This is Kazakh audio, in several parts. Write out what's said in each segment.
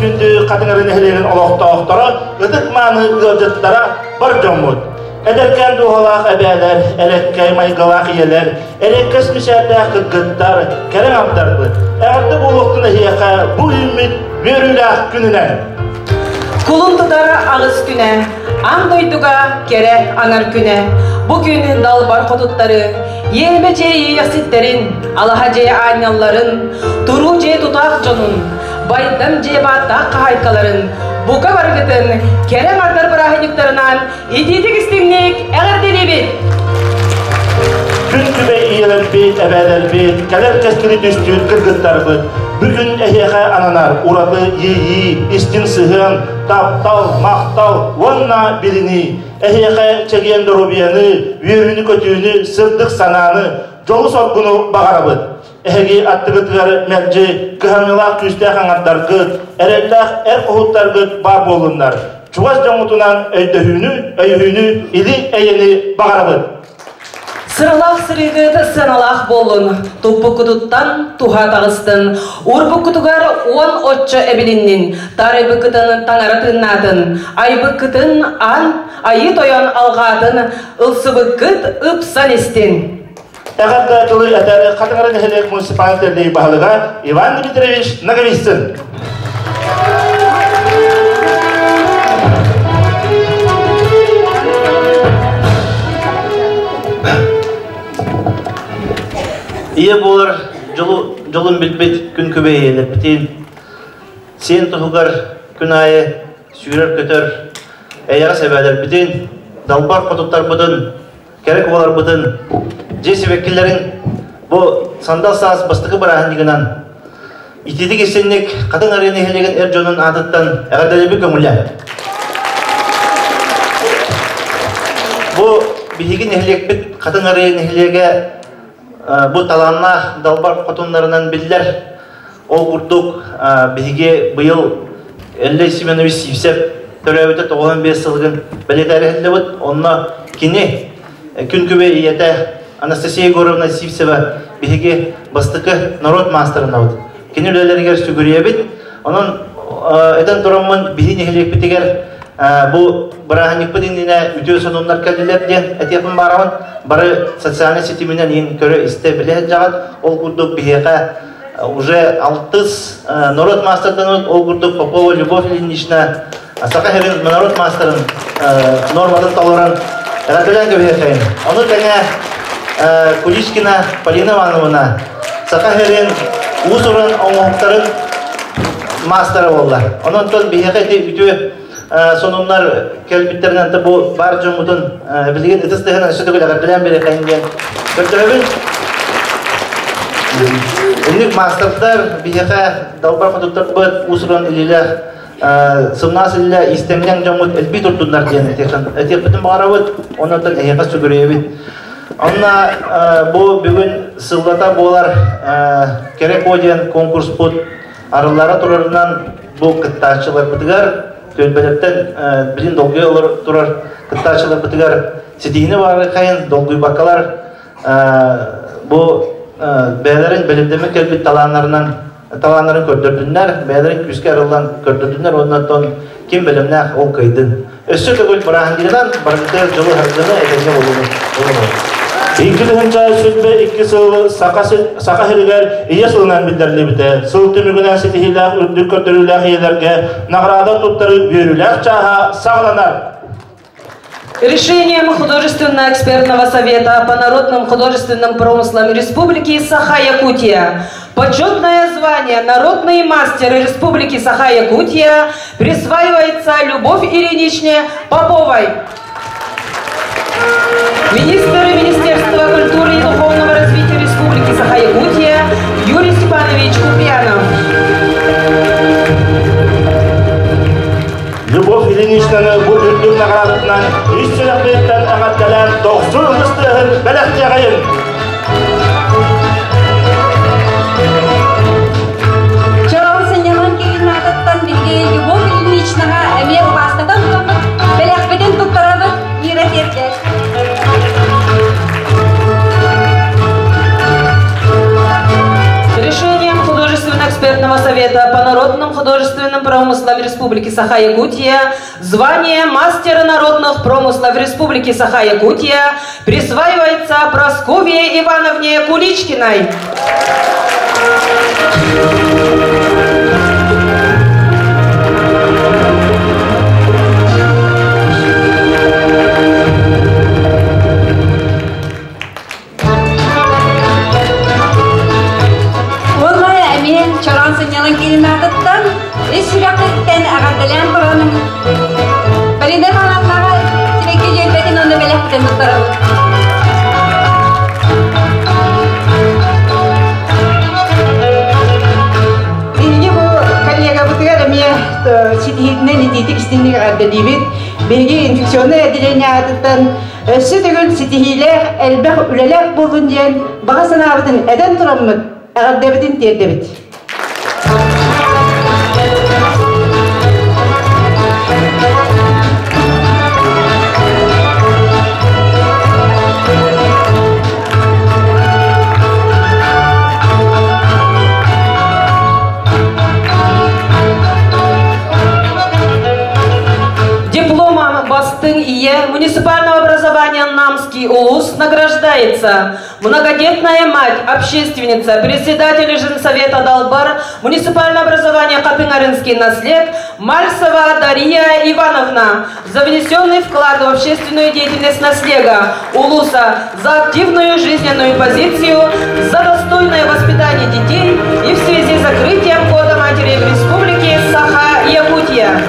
kündü kadınların ehliğinin oloqta-oqtara, ıdık manı gılcıtlara bir jomut. Ederken duhalaq ebeler, elekkay maygalaq iyeler, elekkes müşerdah kıtgıttar, keren abdardı. Eğerdi bu uluqtun ehiyaka bu ümit verülaq gününe. Kulundudara ağız güne, an doyduga kere anar güne. Bugün dalbar kodutları, yemeceği yasitlerin, alahaceye aynalların, turuce tutak jonun, baydım cebatta kahaykaların, buka vargıtın, kerem ardar bırahiniklarından, itidik istimlik, eğerdelibit. Gün kübe iyeler bit, ebeler bit, keler keskili düştüğü kırgıtlar bit. Bugün ehiyaka ananar, uradı yiyi, istin sıhın, taptal, maktal, vonna bilini, ehiyaka çekiyen dorobiyanı, yürünü kötüğünü, sırdık sananı, jolu sorgunu bağarabıd. Ehegi attıgıtgar merci, kıhamyılak küste kanatlar gıd, eretlak kohutlar gıd bar bolunlar. Çuvaş jomutunan öydühünü, ili eyeni bağarabıd. Sıralaq sırıgıdı sınalaq bolun, tuppu kuduttan tuha tağыстın, urbu kutugar 10 otçu ebilinnin, tarı bıkıtın tanarı tınatın, ay bıkıtın an, ayı toyan alğatın, ılsı bıkıt ıpsan istin. Eğer tılı eter Kadınların Ehliyek Munisipaliterliği bağlığa Ivan Dmitrievich Nagovitsin. İyi bolar, jolun bitbit gün köbeğiyle bitin. Sen tuhugar gün ayı sürür kötür. Eğer sebeler bitin, dalbar koduklar budun, gerek olar budun. Jesi vekillerin bu sandal sağız bastıkı bırakın yığınan. İtidik esenlik kadın arayını ehlegen Erjon'un adıttan eğerdeli bir gömüle. Bu bihigin ehlek bit kadın arayını ehlege bu talanna dalbar kotonlarından biller. O kurduk bihige bu yıl 50 Simenovich Sivsep törevete 95 yılgın belediye ehlebut. Onunla kini gün kübe iyete Anastasiya Yegorovna Sivseva bihige bastıkı narod masterına oldu. Kini üleleriger sügürüye bit. Onun eden duramın bihin ehlek bitiger bu bırahanik bidinine ütüyor sonunlar keldiler diyen et yapın baraman barı sosyal sisteminden en köre istebilir jagat ol kurduk bihege уже 60 народ мастердан ol kurduk Popova Любовь Ильинична Сакахерин народ мастерын нормадан толоран радиодан көбейхейн. Onu tenge Kulishkina Полина Ивановна Сакахерин Usur'un oğukların masteri oldular. Onun tol bihege de ütü sonunlar kelbitlerden de bu bar jomutun bilgen etistehen sütügül agardilen beri kayıngen götürübün Ünlük masterlar bihege dalbar koduklar bu usurun ililer sımnas ililer istemden jomut elbi tuttunlar diyen etiyapıtın bağırabıt onun da ehega sügüreyebit Onunla bu bugün sılgata bolar gerek o diyen konkurs bud arılara turarından bu kıttaçılar bıtıgar Tönbelepten bilin dolguya olur turar kıttaçılar bıtıgar sitihini var kayın dolguyu bakalar bu beylerin belirleme kelbit talanların kördürdünler beylerin küske arılan kördürdünler ondan kim bilimler ol kıydın Össü kögül bırakındıran barıkıtır jolu harcını edenge olur İkili hınca sütbe iki sıl Sakaheriger iya sılınan bildirli bite. Sıl tümügünen sitihillah ürdük kötürüllah iyelerge nagrada tuttarı büyürüllah çaha sağlanar. Решением Художественно-экспертного совета по народным художественным промыслам Республики Саха-Якутия почетное звание «Народный мастер Республики Саха-Якутия» присваивается Любовь Ильиничне Поповой. Министр Министерства культуры и духовного развития Республики Саха-Якутия Юрий Степанович Куприянов. Любовь Ильиничнаны bu ürdük nagaratından işçilikten ağatkalan 90 hıstığın belirtiyağayın. Çorağın senyaman kelin ağattan bilgi Любовь Ильиничнаға әмер бастatan тұтамын belirtbeden tuttarabı iret erkek. Решением Художественно-экспертного совета по Народным художественным промыслом Республики Саха-Якутия звание мастера народных промыслов Республики Саха-Якутия присваивается Прасковье Ивановне Куличкиной. Чаран сынялан килинатыттан, исүрәктен агадалан баранын. Балинда баланлага тибеке җөйбәтен онда беләктен тутырып. Инде бу коллега бутыгар мен ситихиднен идитик истинник адда дибит. Беги инфекционный отделениятыттан өссүтөгүн ситихилер элбэх үлелер болдун ден багасынабытын эден тураммыт, агаддабытын тердебит. Муниципального образования Намский УЛУС награждается многодетная мать, общественница, председатель Женсовета Далбар, муниципальное образование Капинаринский наслед Мальцева Дарья Ивановна за внесенный вклад в общественную деятельность наслега УЛУСа, за активную жизненную позицию, за достойное воспитание детей и в связи с закрытием Года матери в Республике Саха-Якутия.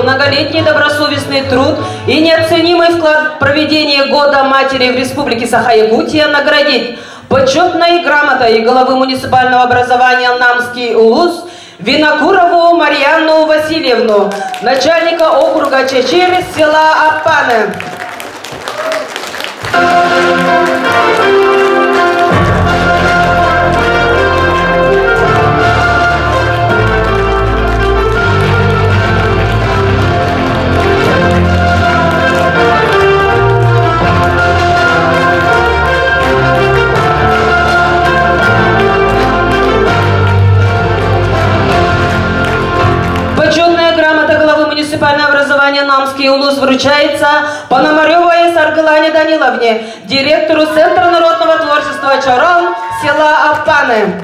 Многолетний добросовестный труд и неоценимый вклад в проведение Года матери в Республике Саха-Якутия наградить почетной грамотой главы муниципального образования Намский УЛУС Винокурову Марьяну Васильевну, начальника округа Чечер села Апаны. Муниципальное образование Намский УЛУС вручается Пономаревой Саргалане Даниловне, директору Центра народного творчества Чаран села Апаны.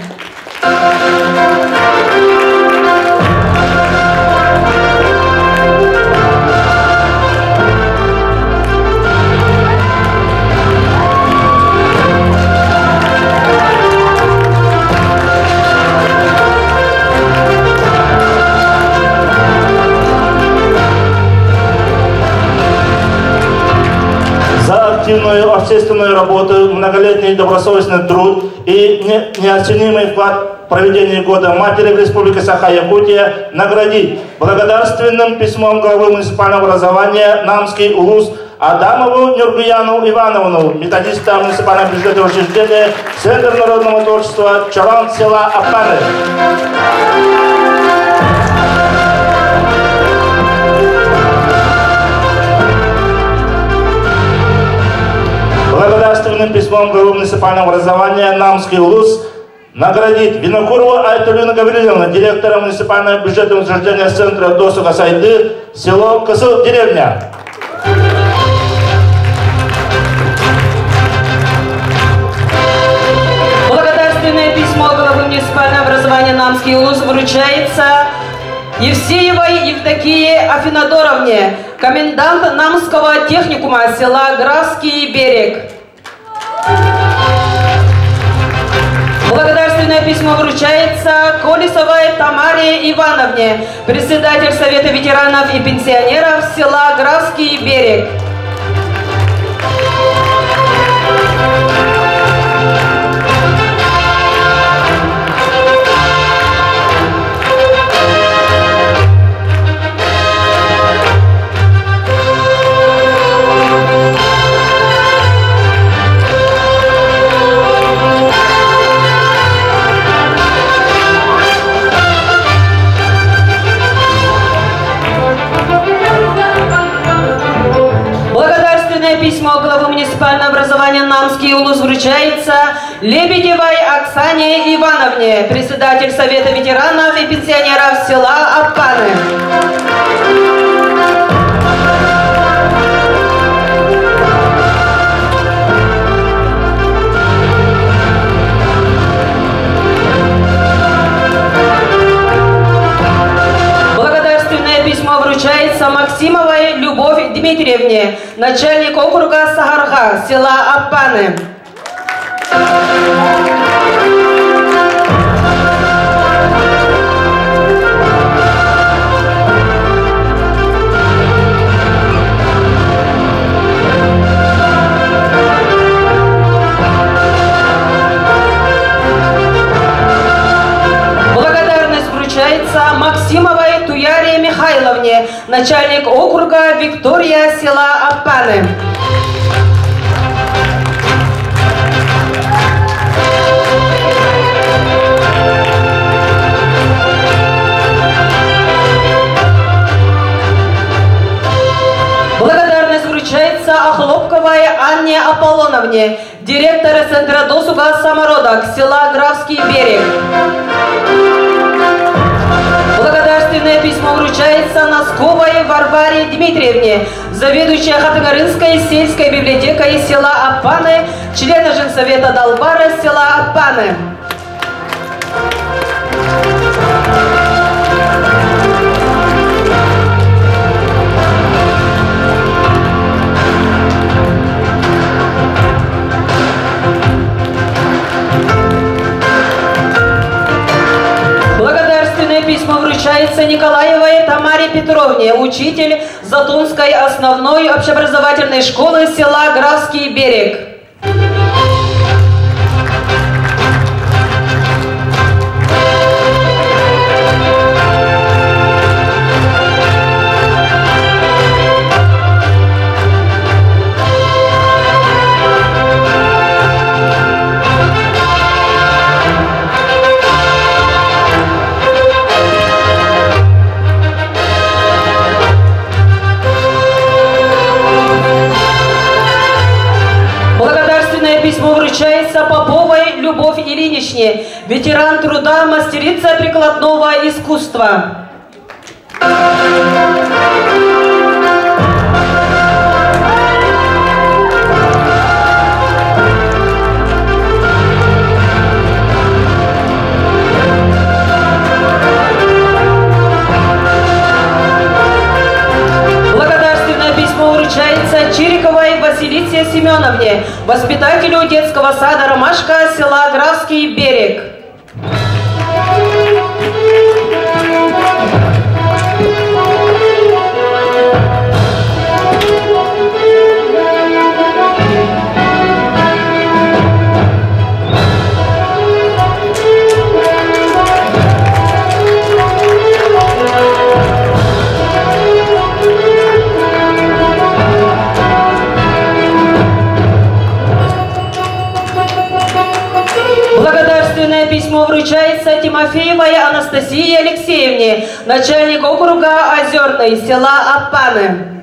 Активную общественную работу, многолетний добросовестный труд и неоценимый вклад в проведение Года матери в Республике Саха-Якутия наградить благодарственным письмом главы муниципального образования Намский УЛУС Адамову Нюргияну Ивановну, методиста муниципального бюджетного учреждения Центр народного творчества Чаран села Апаны. Благодарственным письмом главы муниципального образования Намский УЛУС наградит Винокурову Айтулину Гавриловну, директора муниципального бюджетного учреждения Центра досуга Сайды, село Кысыл, деревня. Благодарственное письмо главы муниципального образования Намский УЛУС вручается Евсеевой Евдокии Афинадоровне, комендант Намского техникума села Графский берег. Благодарственное письмо вручается Колесовой Тамаре Ивановне, председатель Совета ветеранов и пенсионеров села Графский берег. вручается Лебедевой Оксане Ивановне, председатель Совета ветеранов и пенсионеров села Аппаны. Письмо вручается Максимовой Любовь Дмитриевне, начальник округа Сагарха, села Аппаны. Максимовой Туяре Михайловне, начальник округа Виктория, села Аппаны. Благодарность вручается Охлопковой Анне Аполлоновне, директора Центра досуга «Самородок», села Графский берег. Благодарственное письмо вручается Носковой Варваре Дмитриевне, заведующей Хатыгарынской сельской библиотекой села Аппаны, члена женсовета Долбара села Аппаны. Письмо вручается Николаевой Тамаре Петровне, учитель Затонской основной общеобразовательной школы села Графский берег. Письмо вручается Поповой Любовь Ильиничне, ветеран труда, мастерица прикладного искусства. Вручается Чириковой Василисе Семеновне, воспитателю детского сада «Ромашка» села Графский берег. Письмо вручается Тимофеевой Анастасии Алексеевне, начальник округа Озерный, села Аппаны.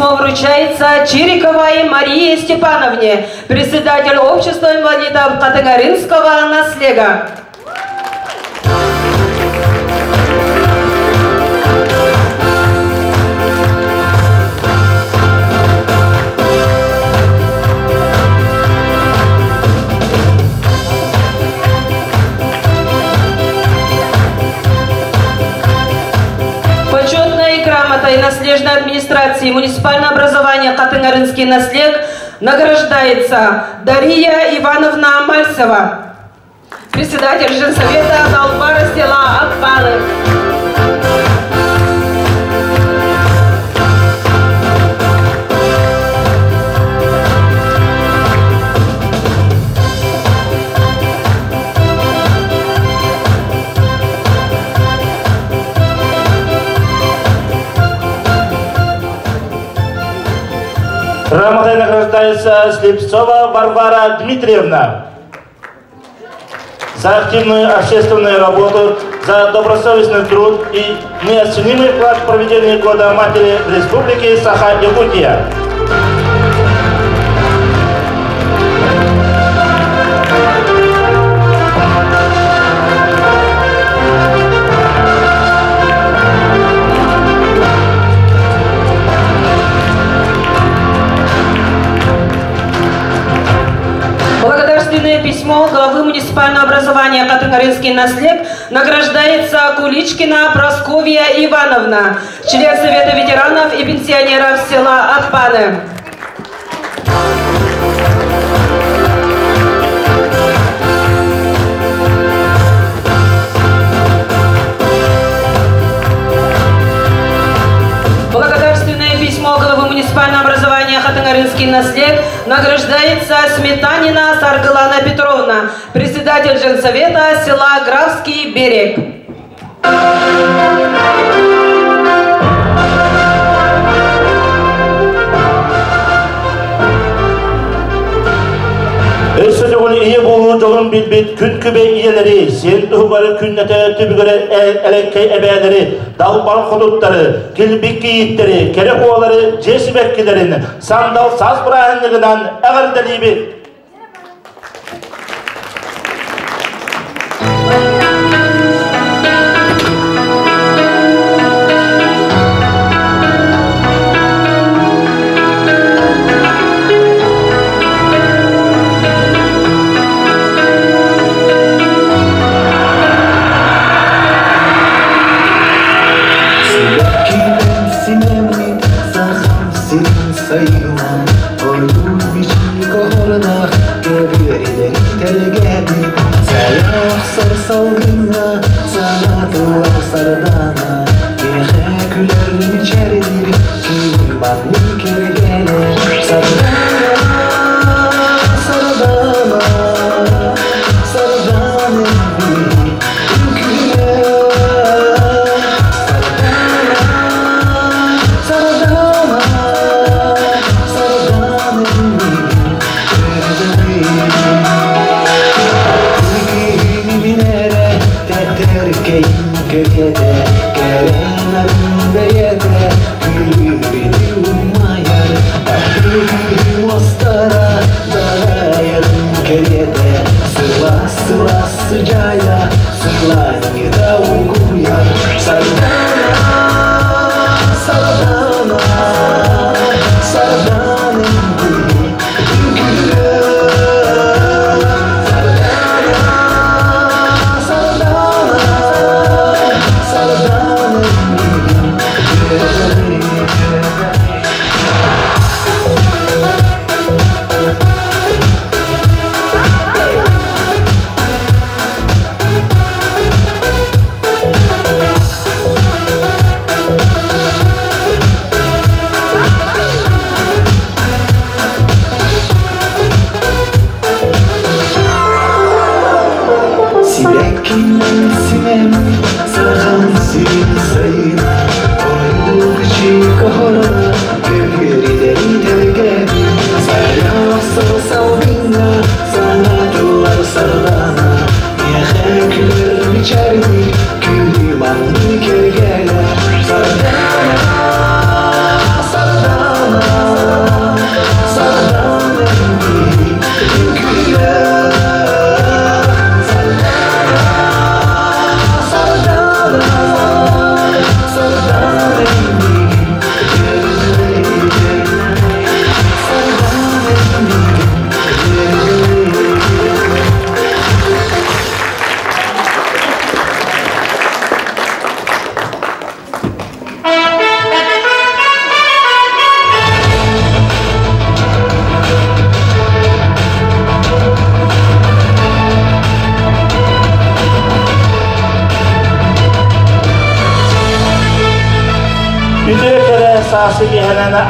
Вручается Чириковой Марии Степановне, председатель общества инвалидов Хатыгарынского наслега. И наследной администрации муниципального образования Хатыгарынский наслег награждается Дарья Ивановна Мальцева, председатель женсовета Долбара села Аппаны. награждается Слепцова Варвара Дмитриевна за активную общественную работу, за добросовестный труд и неоценимый вклад в проведение Года Матери в Республике Саха-Якутия. Благодарственное письмо главы муниципального образования Катынгаринский наследник награждается Куличкина Прасковья Ивановна, член Совета ветеранов и пенсионеров села Атпаны. Благодарственное письмо главы муниципального образования Катынгаринский наследник награждается Сметанина Саргылана Петровна, председатель женсовета села Графский берег. Ösülüğün iyi bulduğu yolun bilbit, kün kübe iyeleri, sen tuğbarı künnete tübügüre elekkey ebeleri, dal balık hudutları, kilbik giyitleri, kerek ovaları, cesibekkilerin, sandal saz bırahenliğinden eğer delibi.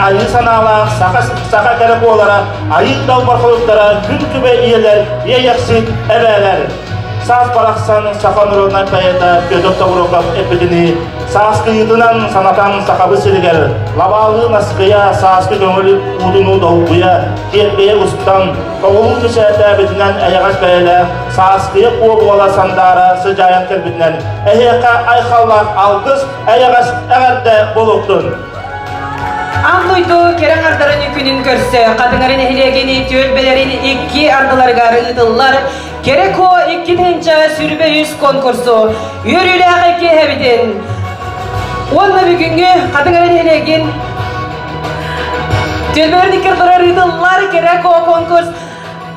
Ayı sanalar, saka kerek olarak, ayı dalbarkılıklara, gün kübe iyeler, yeyeksin ebeler. Saz baraksan, saka nurundan kayada, gödökta vurukap epidini, Saaskıyıdınan sanatan sakabı sirger, labalı naskıya, saaskı gömülü udunu doğuya, kerkeye ustan, oğulu müsaade bütünen ayağa böyle, saaskıya kuğuğula sandara, sıcayan kerbütünen, eheka aykallar algız, ayağa ağırda buluktun. Anlıydı keren ardarın yükünün körse, kadınların ehliyegeni tölbelerin iki ardılargar ıdıllar, gerek o iki tenca sürbe yüz konkursu, yürüyle iki hebidin. Onunla bir güngü kadınların ehliyegen tölbelerin iki ardılar ıdıllar, gerek o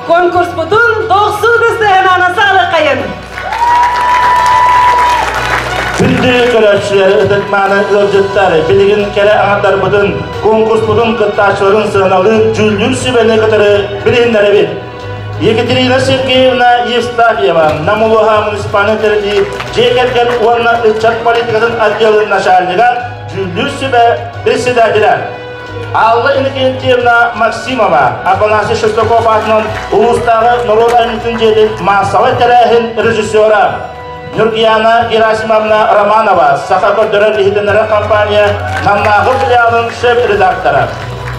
konkurs budun, 90 kızdı hemen sağlık kayın. Gündü körökçüleri ıdıtmanı ılcıtları, bilgin kere anahtar budun, konkurs budun kıttaşların sığınalı, cüldür sübeni kıtırı bilinlere bir. Yekaterina Sergeyevna Yevstafyeva, Namuluha munisipaliteleri, Ceketken Uanna ıçak politikasının atyalı naşarlığa, cüldür sübe presidentiler. Alla Inokentьевna Maksimova, Afanasy Shostakov adının Ulustağı Naroday Mütünce'nin masalı terehin rejissörü. Nurgiyana Gerasimovna Romanova, Sakako Dörel İhidinlere kampanya Namnagı filialının şef redaktörü.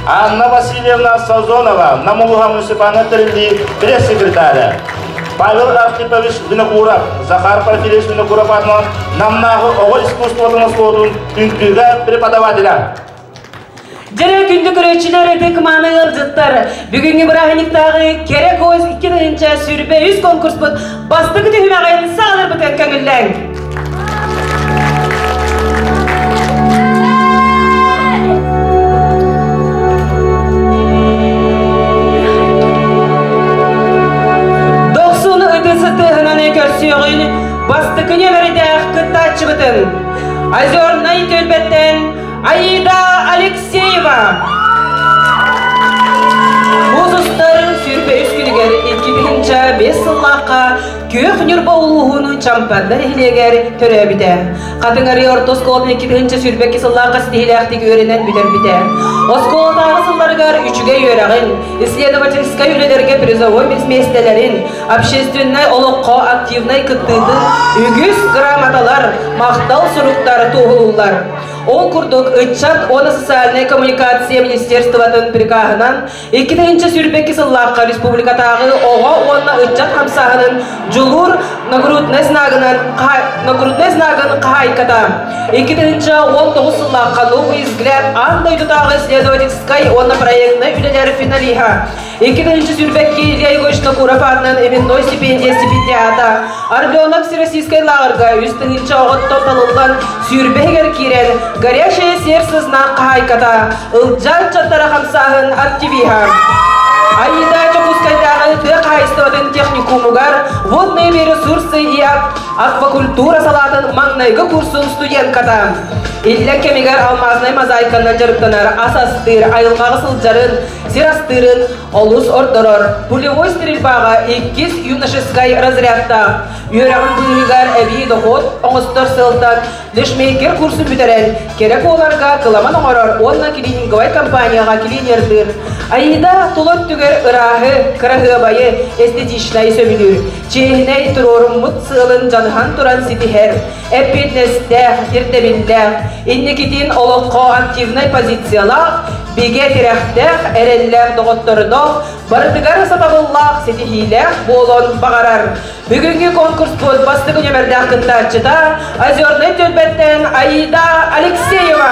Anna Vasilyevna Sazonova, Namuluha munisipaliteleri pres sekreteri. Pavel Artipovich Vinokurov, Zakhar Porfiriyevich Vinokurov adının Namnagı Oğul İskustvo'nun skodun ünküge prepodavateler. Jere gündük öğretçiler edek manı ılcıtlar. Bugünkü bırakınıktağı kerek oğuz 2. sürbe 100 konkurs bud. Bastık dühümeğin sağlar bıten köngüllen. Doksunu ödesıtı hınanı körsüyün. Bastık nömeridek kıttaçı bıtın. Azor nayı tölbetten Aida Alexeyeva. Buzustar sürbe üskülüger 2005 yıllıqa kök nürba uluğunu çampanlar ehliyeger törebide. Kadınları ortoskol 2. sürbe yıllıqa stihilaqtiki öğrenen bilir bide. Oskolaдағы сылларгар üçüge yörağın, исследовательскай ülelerge призовой mesmestelerin, общественный олыққа активнай кыттыдын, үгіз грамоталар, мақтал сұрықтары тоғылулар. Ол курдук ытчат оны социальная коммуникация министерствотын прикағынан 2. сүрбеки сыллаққа республикатағы оға оны ытчат хамсағының жулур нагрудный знагын қайката. 2. 19 сыллаққа новый взгляд андай дутағы исследовательской оны проектный үлелері финалиха. 2. сүрбекке Илья Егорович Накуров атынан именной стипендията. Арбленок всероссийской лагерға үстіңінші оғыт тоталылған сүрбегер кирен горячее сердце знак қайката. Ылджан чаттара хамсағын активиха. Аида Чапускайдағы тек хайстыватын техникумугар водные ресурсы и аквакультура салатын маңнайғы курсын студентката. Иллен кемегер алмазной мозаиканан жарыктанар асастыр, айылғағы сылджарын, сирастырын, олус ордорор, пулевой стрельбаға 2 юношескай разрядта. Үйерағын бұйрығар әбей доход, оңыстыр сылтан, лешмейкер курсын бүтерен, керек оларға кыламан оңырар, онна клининговай компанияға клинердір. Аида тулот түгер ырағы, кырағы байы, эстетичнай сөмілір. Чейінай тұрорым мұт сылын жаныхан тұран ситихер, әппетнестәқ, ертебіндәқ, иннекетін олыққа активнай позициялақ, биге терәқтәқ, әрелләқ доғыттырынық, бардығар сатабыллақ, сетихиләқ болын бағарар. Бүгінгі конкурс бұл бастығы нөмірдәқ кыттарчыда Озерный төлбеттен Аида Алексеева.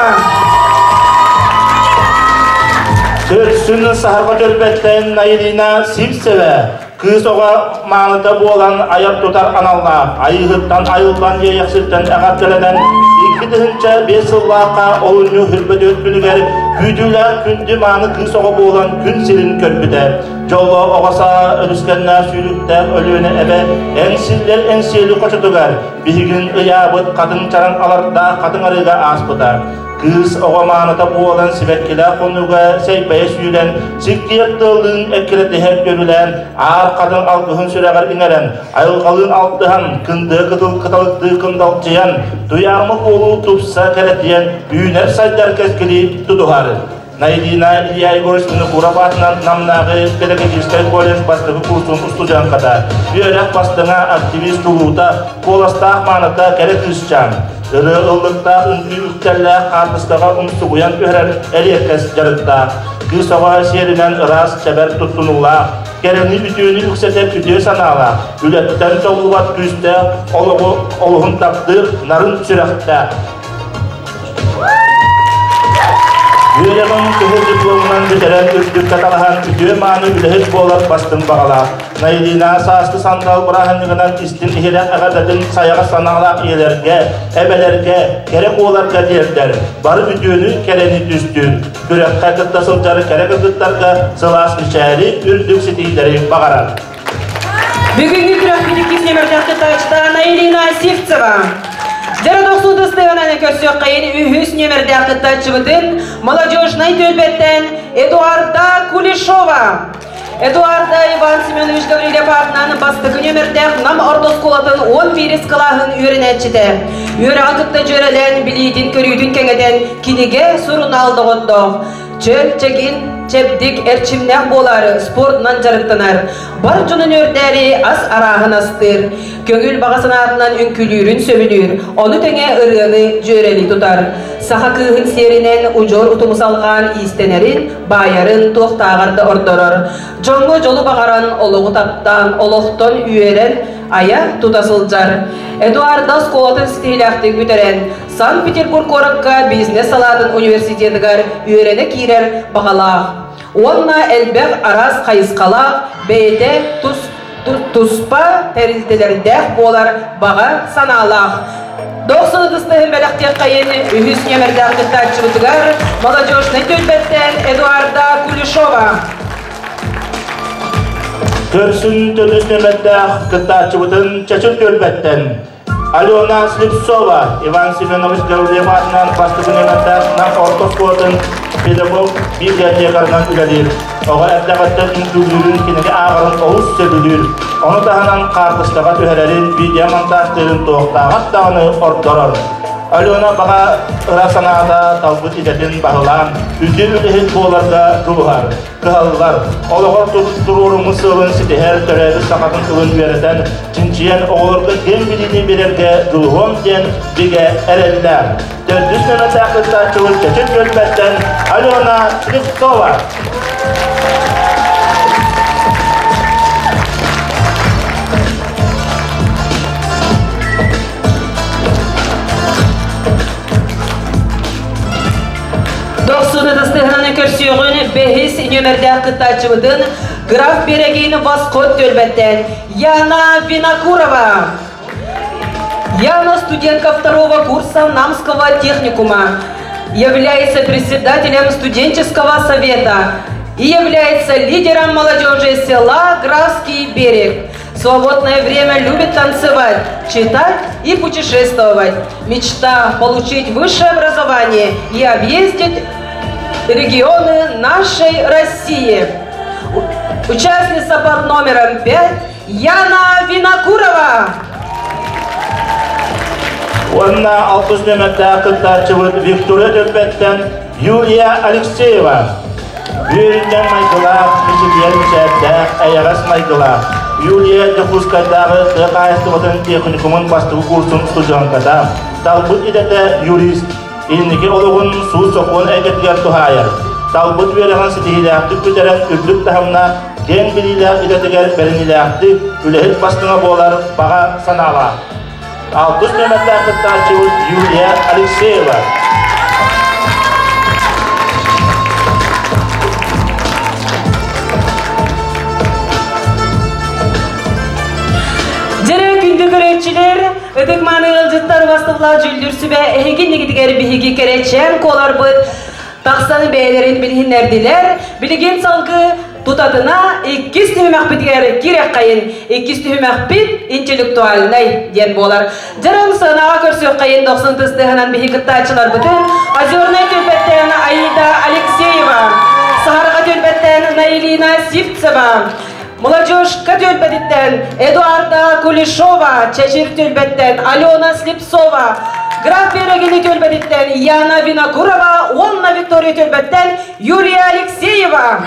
Төрсүн сахарга төлбеттен Наилина Симсева. Кыз оға маңыда болан аяп тұтар анална, айығыттан айылдан аяқсырттан ағаптырынан 2-5 жыллаққа олыны хүрбет өткілігер күділер күнді маңы кыз оға болан күн сілін көрбіді. Жолы оғаса өріскенна сүйріктен өліні әбе әңсілер әңсілі қочытығар. Бігін ұябыт қадын чаран аларда қадын арыға аспыдар. Kız oğamanıda bu olan sibekkile konuğa seypeye sürülen, sikkiyattıldığın ekkileti hep görülen, ağır kadın algıhın süreğer ineren, ayılgalığın alttıhan, kındığı kıtalıktığı kındaltıyan, duyarmık oğlu tupsa keretiyen, büyüner saydar keskili tutuharı. Nailina Илья Егорович Винокуров атынан намнағы педагогический колледж бастығы курсын студент ката. Үйерек бастыңа активист ұлуыта, қоластақ маныта керек үсчан. Irığıllıkta ündüyüklerle kartıstığa umsuğuyan öğren eriyekes jarıtta. Kısağa serinen ıras çeber tuttunulla. Kereni ütüğünü yükseltip ütüğü sanala. Ületten çoğulvat küste, oluğun taptır, narın sürekte. Yüreğin kıvırcıklığından biteren ürdük katalahan ütüğü mani ülehiç boğulat bastın bağala. Nailina sastı sandal bırahanlığından istin ihire ağadadın sayağa sanala iyelerge, ebelerge, kerek oğlarga derler. Barı bütüğünü kereni düstün. Kürek kakıtta sılcarı kerek ıgıtlarga sılas müşahri ürdük sitihleri bağarar. Бүгінгі граффитик киснемердәқті тачта Наилина Сивцева. Жара 90 стығынан көрсек қайын үйіс немердәқті тачыбытын молодежный төлбеттен Эдуарда Кулешова. Эдуарда Иван Семенович Гаврилев атынан бастығы немердәқ нам ордосколатын 11 қылағын өрін әтчіді. Өрі ағытты жөрелен білейдін көрүйдің кәңеден кинеге сұрын алды ғыдды. Чөл чегин чепдик эрчимнәк болары спортнан жарыктанар. Бар жонын өрдәри ас арағын астыр. Көңіл бағасына атынан үнкүлүрін сөбілүр. Оны тәңе ырғаны жөрели тұтар. Саха күйін серінен ұжор ұтымыз алған истенерін, байарын тоқтағарды ордорор. Жоңғы жолы бағаран олығы таптан, олықтон үйерен ая тұтасылжар. Эдуарда сколатын стиляқтың бүтерен. Санкт-Петербург коракка бизнес салатын университетігер үйерені кирер бағалақ. Онна әлбәқ арас қайысқалақ, бейте туспа тәрілтелердәқ болар баға саналақ. 90-ны бәліқтен қайын үйіс немердәқ тұттачыбытығар молодежный төлбеттен Эдуарда Кулешова. Көрсін төліс немердәқ тұттачыбытын чәчін төлбеттен Алена Слепцова, Иван Семенович Гаврилев атынан бастығы немердәқ нам ортоскотын педагог библиотекарынан үләдер. Оға әбдәғаттан үнкүлүрін кенеге ағырын оғыз сөбілір. Оны тағынан қартыстаға төхәрерін видеомонтаждерін тоқтағат дағыны ордорор. Алена баға ырасанада талбыт идетін бағылан, үзден үліхет боларда рухар, қығалылар. Олығыр тұрурымыз сылын сетихер төрәді сақатын ұлын веретен, чинчиен оғылырғы ген біліне берерге рухом ден біге әрелілер. Төрдіс нөмет әқылта чуыл чәчет көлбәттен Алена Слепцова. Достығыны көрсеуғын бәхіс нөмірдәқ қыттачыбыдың граф берегейін Восход төлбәттен Яна Винокурова. Яна студентка 2-го курса Намского техникума, является председателем студенческого совета и является лидером молодежи села Графский берег. В свободное время любит танцевать, читать и путешествовать. Мечта получить высшее образование и объездить регионы нашей России. Участница под номером 5 Яна Винокурова. Онна 60 нөмірді қыттарчыбыд Виктория Дөппеттен Юлия Алексеева. Үйерінден майқыла, мешелер мешәдді, әйағас майқыла. Юлия Дөхускайдағы қайыстығытын техникумын бастығы курсын студенткада. Талбыт едеті юрист. Елінеке олығын су соқуын әйгетігер тұхайыр. Талбыт веріған сетихиләқті көтерен үрлік тағымна кен біліләқ едетігер бәрініләқті үләхет бастыңа болар баға санала. 60 нөмірді қыттарчыбыд Юлия Алексеева. Көрәтчілер, өтік маны ғылжыттар бастықла жүлдір сүбә әйгін негідігер бігі керетчен қолар бұд тақсаны бәйлерін білген әрділер, білген салғы тұтатына 2 түхімәқ бітігер керек қайын, 2 түхімәқ бит интеллектуальнай ден болар. Жаран сығынаға көрсек қайын 90 тұстығынан бігі күттачылар бұтын, Озерный төлбәттен Аида Алексеева, Сахарға төлбәттен Наилина Сивцева, Молодежка төлбәттен Эдуарда Кулешова, Чечир төлбәттен Алена Слепцова, Граф Берегини төлбәттен Яна Винокурова, Онна Виктория төлбәттен Юлия Алексеева.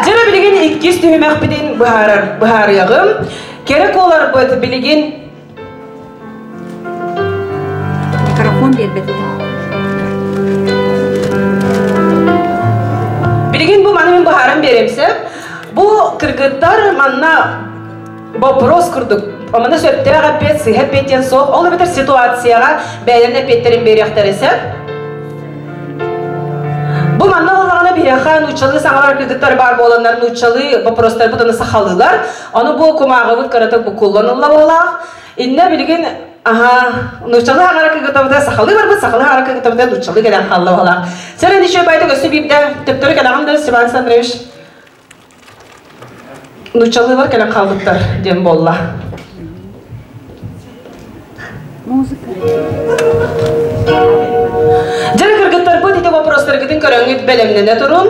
Жері білген 2 түхімәқ біден бұхар яғым, керек олар бұд білген бербетин. Билигин бу маны мен бахарам беремсе, бу кыргыттар манна вопрос курдук. Аманда сөптега пет, сыйга петтен соқ, ол бетер ситуацияга бәйлерне петтерин берияқтар есе. Бу манна олағана берияқа нучалы саңалар кыргыттар бар боландар нучалы вопростар бұтаны сақалылар. Оны бу кумағы бұт қаратық бу кулланылла болақ. Инне билигин нучалы ағара кыргыттабыда сақалы бар бұт, сақалы ағара кыргыттабыда нучалы кәден қалды болақ. Сәрі неше байды көсі бейбді төптөрі кәдағымдар Степан Сандрович. Нучалы бар кәден қалдықтар дем болла. Жары кыргыттар бұд ете вопростар гытын көріңгіт бәлемнене тұрын.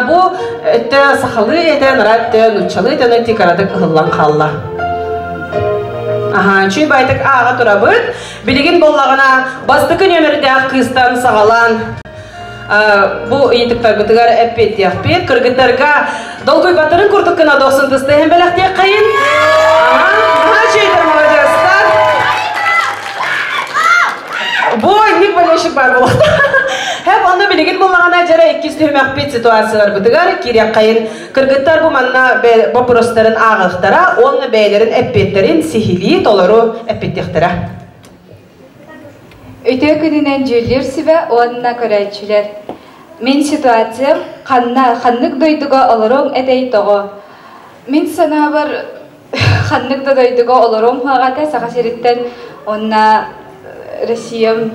Бұ өтті сақалы ете, наратты, нұтчалы ете, нөтті қарадық ұғылан қалла. Чүй байтық аға тұра бұд, білігін боллағына бастықы нөмірді ақ қыстан сағалан. Бұ етіктар бұтығар әппет яқпет, кыргыттарға долгой батырын күрдік кіна 90-тысты әм бәліқте қайын. Чүйдір молодестар. Бұ ник бәлешік бар болады. Хәп онда білігін болмағана жара 200 төмәқпет ситуациялар бұтығар керек қайын. Кыргыттар бұл манна вопростарын ағықтара, оны бәйлерін әппеттерін сихили толыру әппеттектіра. Өте күнінен жүлер сібе онына көрәтшілер. Мен ситуациям қаннық дойдыға олырың әдей тоғы. Мен сана бар қаннық дойдыға олырың қағата сақасеріттен онына Россиям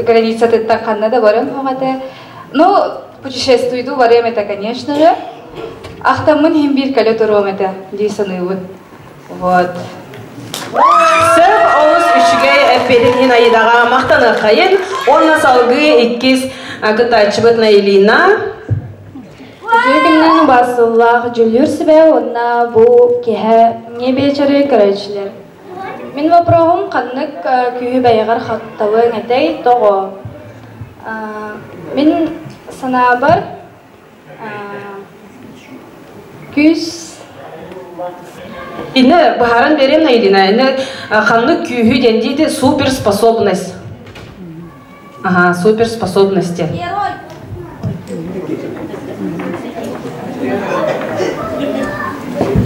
граница тыттан қанна да барым қағата. Но путешествуйду барем это, конечно же. Ақтамын хем бір кәлі тұруым это, дейсануын. Вот. Сәп ауыз үшіге әппедін хин айыдаға мақтаны қайын, онна салғы 2 күтачы бұтына еліна. Жүгіннен басыллақ жүлір сібе, онна бұл кеге не бечері көрәтшілер. Мен вопроғым қаннық күйі бәйғар қаттауын әтей тоғы. Мен сана бар күз Инне бахаран берем на Елена, инне ханны күйі дендейді суперспособность. Суперспособности.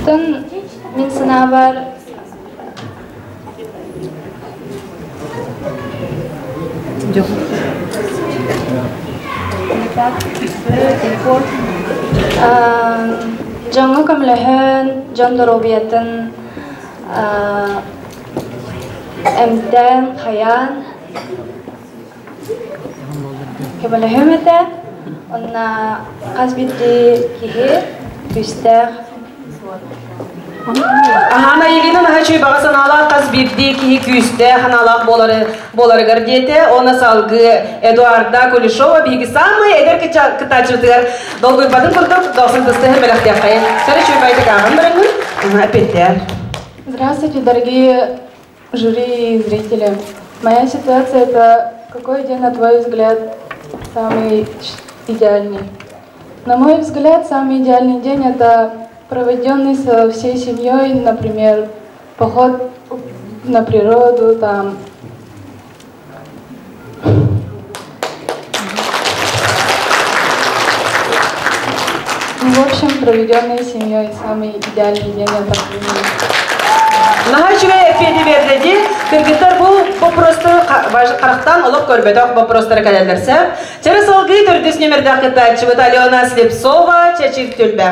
Тон мен сана бар жаңы көмліхін, жан дұробиятын, әмден, қаян, көмліхім әті, онна қазбетті кейі, күстәқ. Ана Елена нахачуй баға саналақ қаз бирді кейі күсті ханалақ болары гардеті. Оны салғы Эдуарда Кулешова бейгі самый әдер кітачырдығар долгой бадын күрдік 90-тысты бәліқтер қайын. Сәрі байтық ағын біріңін, әпеттер. Здравствуйте, дорогие жюри и зрители. Моя ситуация — это какой день, на твой взгляд, самый идеальный? На мой взгляд, самый идеальный день — это проведенный со всей семьей, например, поход на природу, там. В общем, проведенный семьей самый идеальный день — это Нахачуй әпеті бердеді, кіргіттер бұл просто қарақтан олық көрбедіқ вопростары кәлелерсі. Чәрі солғы түрдіс нөмірді қытачы бұд Алена Слепцова, чәчір төлбә.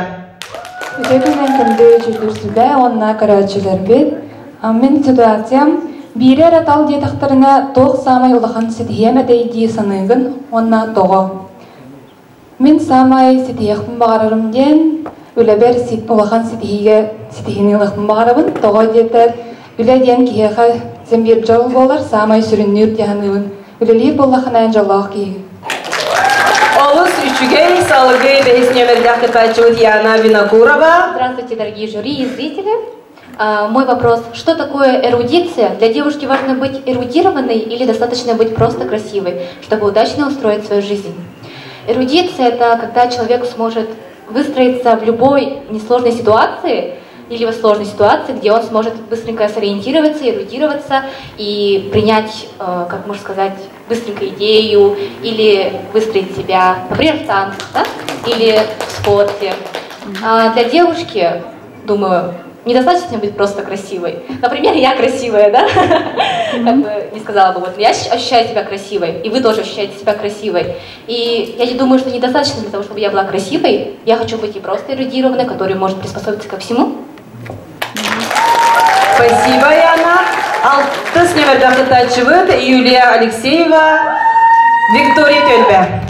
Үтекінен кімді жүлдірсібе, онына көрәтшілер бет. Мен ситуациям, бире ратал детақтарына тоқ самай ұлақан сетіем әдейді санығын, онына тоғы. Мен самай сетіяқпын бағарырым ден, үләбер ұлақан сетіхіне ұлақпын бағарабын, тоғы детер, үлә ден кейеға зәмбер жол болар, самай сүріннер дегенігін, үләлер болақынан жалақ кейі. Олус Üçüгей, Салыгей, Бейс Нөмердях Кытачу Диана Винокурова. Здравствуйте, дорогие жюри и зрители. Мой вопрос: что такое эрудиция? Для девушки важно быть эрудированной или достаточно быть просто красивой, чтобы удачно устроить свою жизнь? Эрудиция — это когда человек сможет выстроиться в любой несложной ситуации, или в сложной ситуации, где он сможет быстренько сориентироваться, эрудироваться и принять, как можно сказать, быстренько идею или выстроить себя, например, в танцах, да? Или в спорте. А для девушки, думаю, недостаточно быть просто красивой. Например, я красивая, да? Как бы не сказала бы, вот я ощущаю себя красивой, и вы тоже ощущаете себя красивой. И я не думаю, что недостаточно для того, чтобы я была красивой. Я хочу быть и просто эрудированной, которая может приспособиться ко всему. Спасибо, Яна. Алтыс невердахы тачывыт Юлия Алексеева, Виктория Тельбе.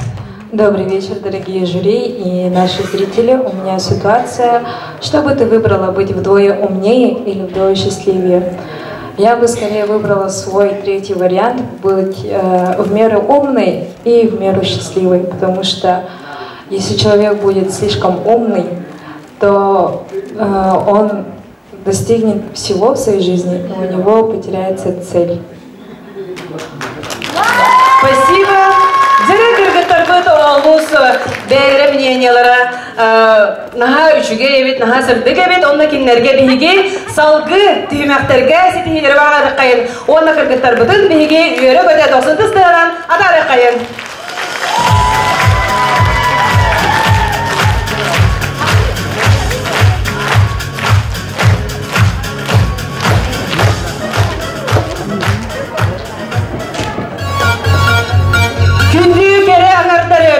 Добрый вечер, дорогие жюри и наши зрители. У меня ситуация, что бы ты выбрала, быть вдвое умнее или вдвое счастливее? Я бы скорее выбрала свой третий вариант, быть в меру умной и в меру счастливой, потому что если человек будет слишком умный, то он достигнет всего в своей жизни, и у него потеряется цель. Спасибо. Директор Гатарбыт Олус бәйрем мнениялары наха үшіге ебет, наха сырдык ебет, онна кинлерге бейге салгы түймәктерге сетихилер бағады қайын. Онна Гатарбытын бейге үйері көте 90 тыстыран атары қайын.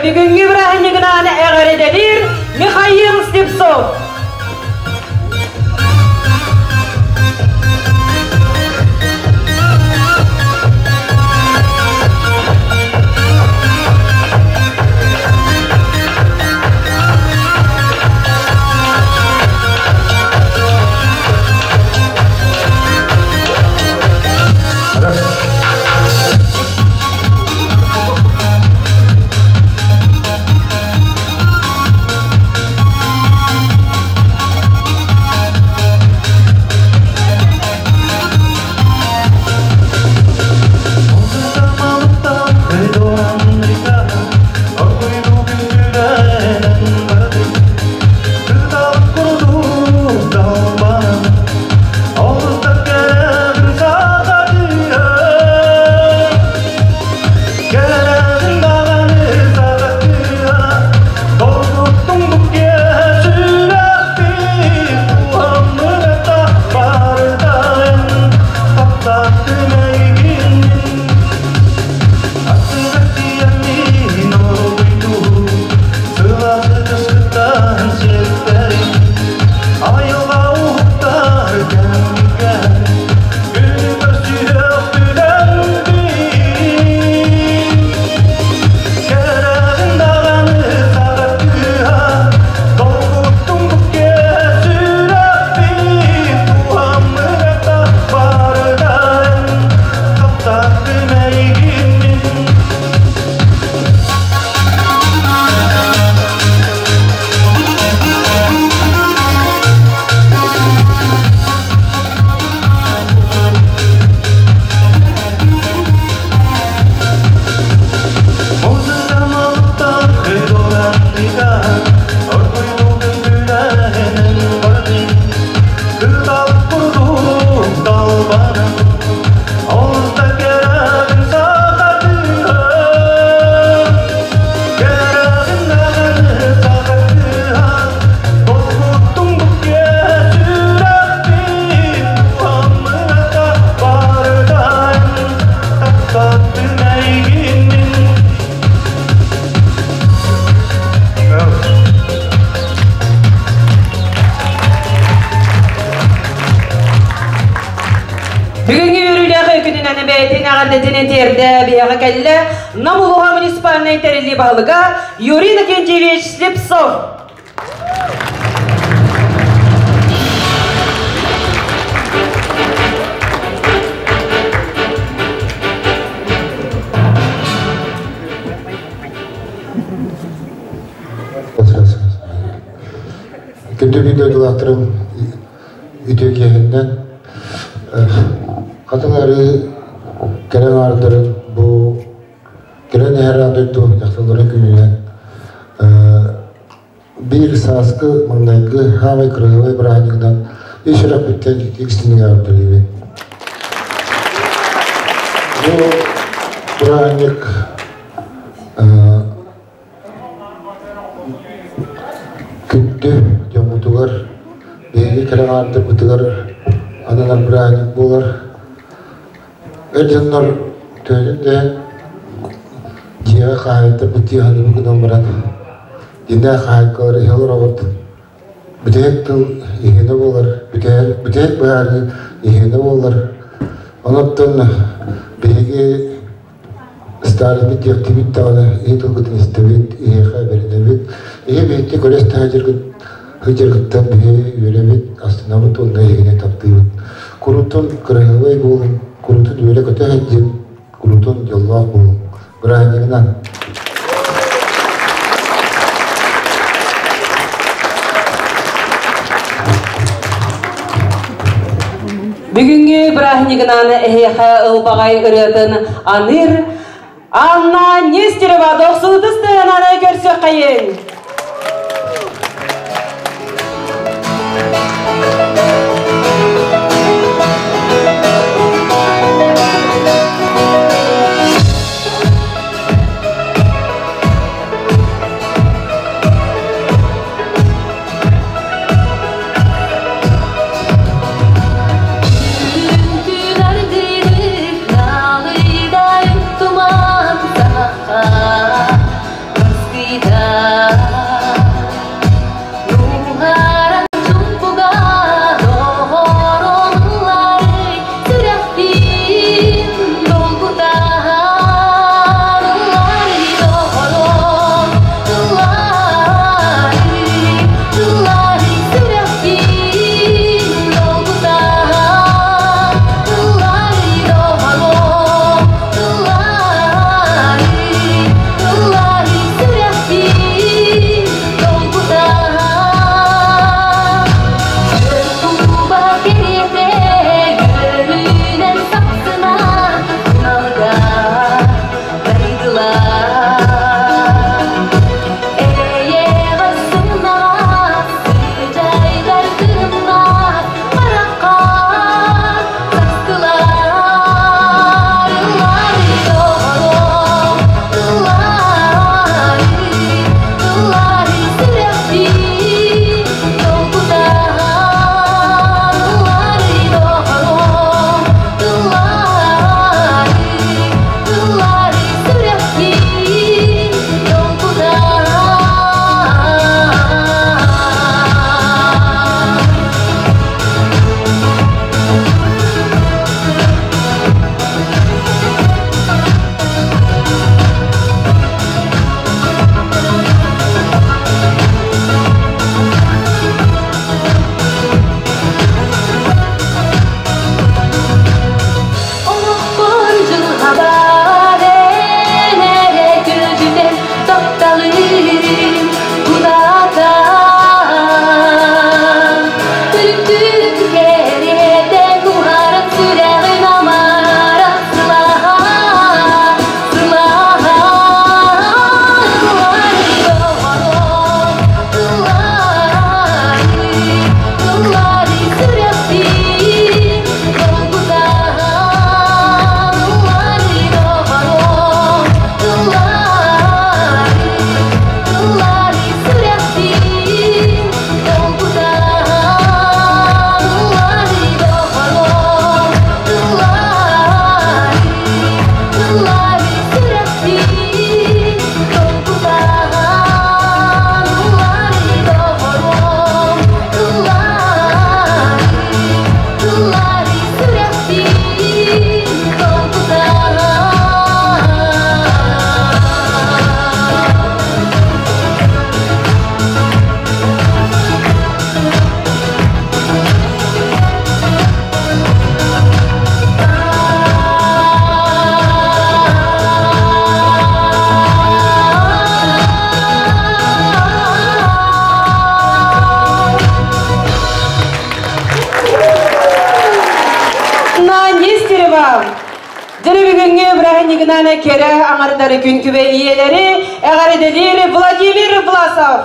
Бүгінгі бірәхінігінаны әғар еделер Михаил Степцов. Намулуга муниципальной территории Балыга Юрий Накентьевич Слепцов. Күнді видеодылақтырым үтекегінден қатылары кәрен ардырын бұл кәрен әрандырды яқтылары күнінен bir saskı mındaydı havay kırığı ve brahaniğden işaret bitten ikisini yaptırıyor. Bu Kur'an'lık küttü jamutugar begi kalanardı butugar analar Kur'an'lık bolar. Ercanlar tönünde jiya kayıtı buti hanı bu kadar baran. Dinle kayıtları yalar avat. Bütek tıl ihene bolar. Bütek bayarlı ihene bolar. Ondan begi starı bit yakti bit tane iyi tılgıtın istabit iyi haberine bit. İyi bitti kolej hıcırgıttan bir yöre bit aslında bu tonda ihene taptı bit. Kurutun kırıhavay bolun. Kurutun öyle kötü hıcır. Kurutun yallah bolun. Bırakınan. Бүгүнгү брахнигнаны эхеха ылбагай ырытын аныр Анна Нестерова доксудыстын аны көрсө кайын. Нигнана кере аңардары күнкүбе иелери Эгариделир Владимир Власов.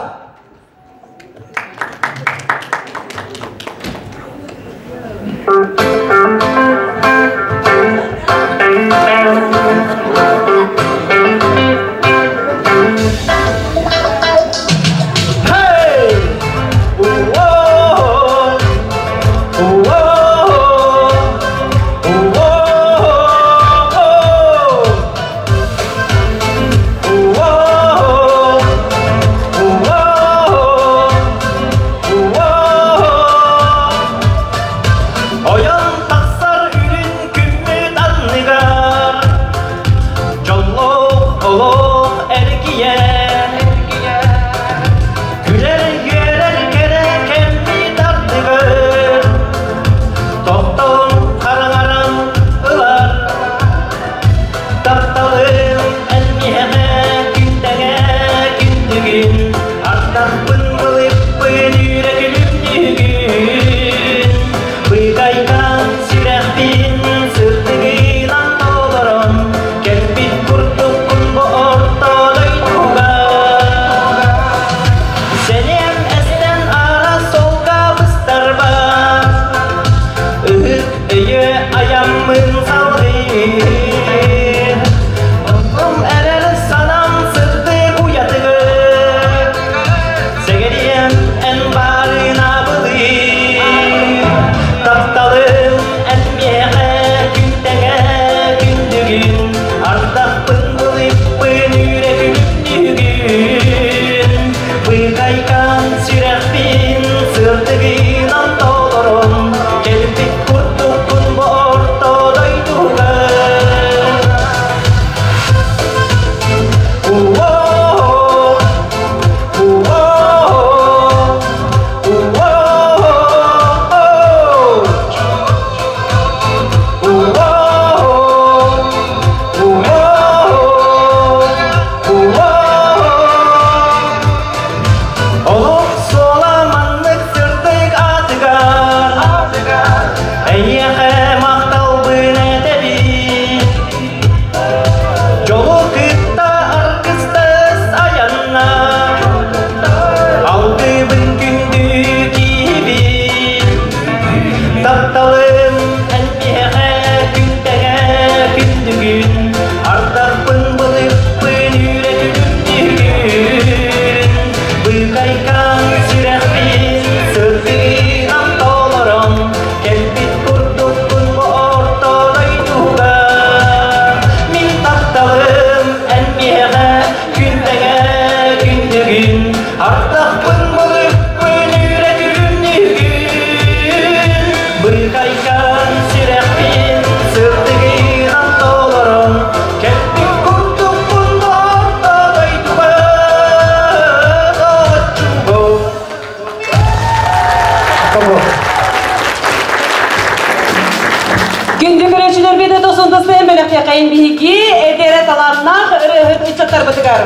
Kayın bihigi edere talannak ırıhıt uçaklar batıgar.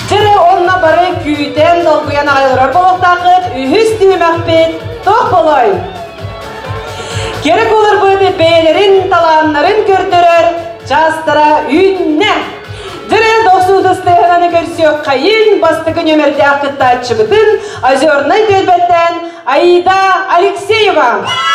Çere onna barı küyten dolguyan ayılır boluqtaqıt ühüs düğmekpet toq bolay. Gerek olur bıdı beylerin talanların gördürür çastıra ünne. Çere 90 stehlanı görsüyor kayın bastıgın ömerde akıtta çıbıtın azörnay dölbetten Aida Alexeyeva. It's true love.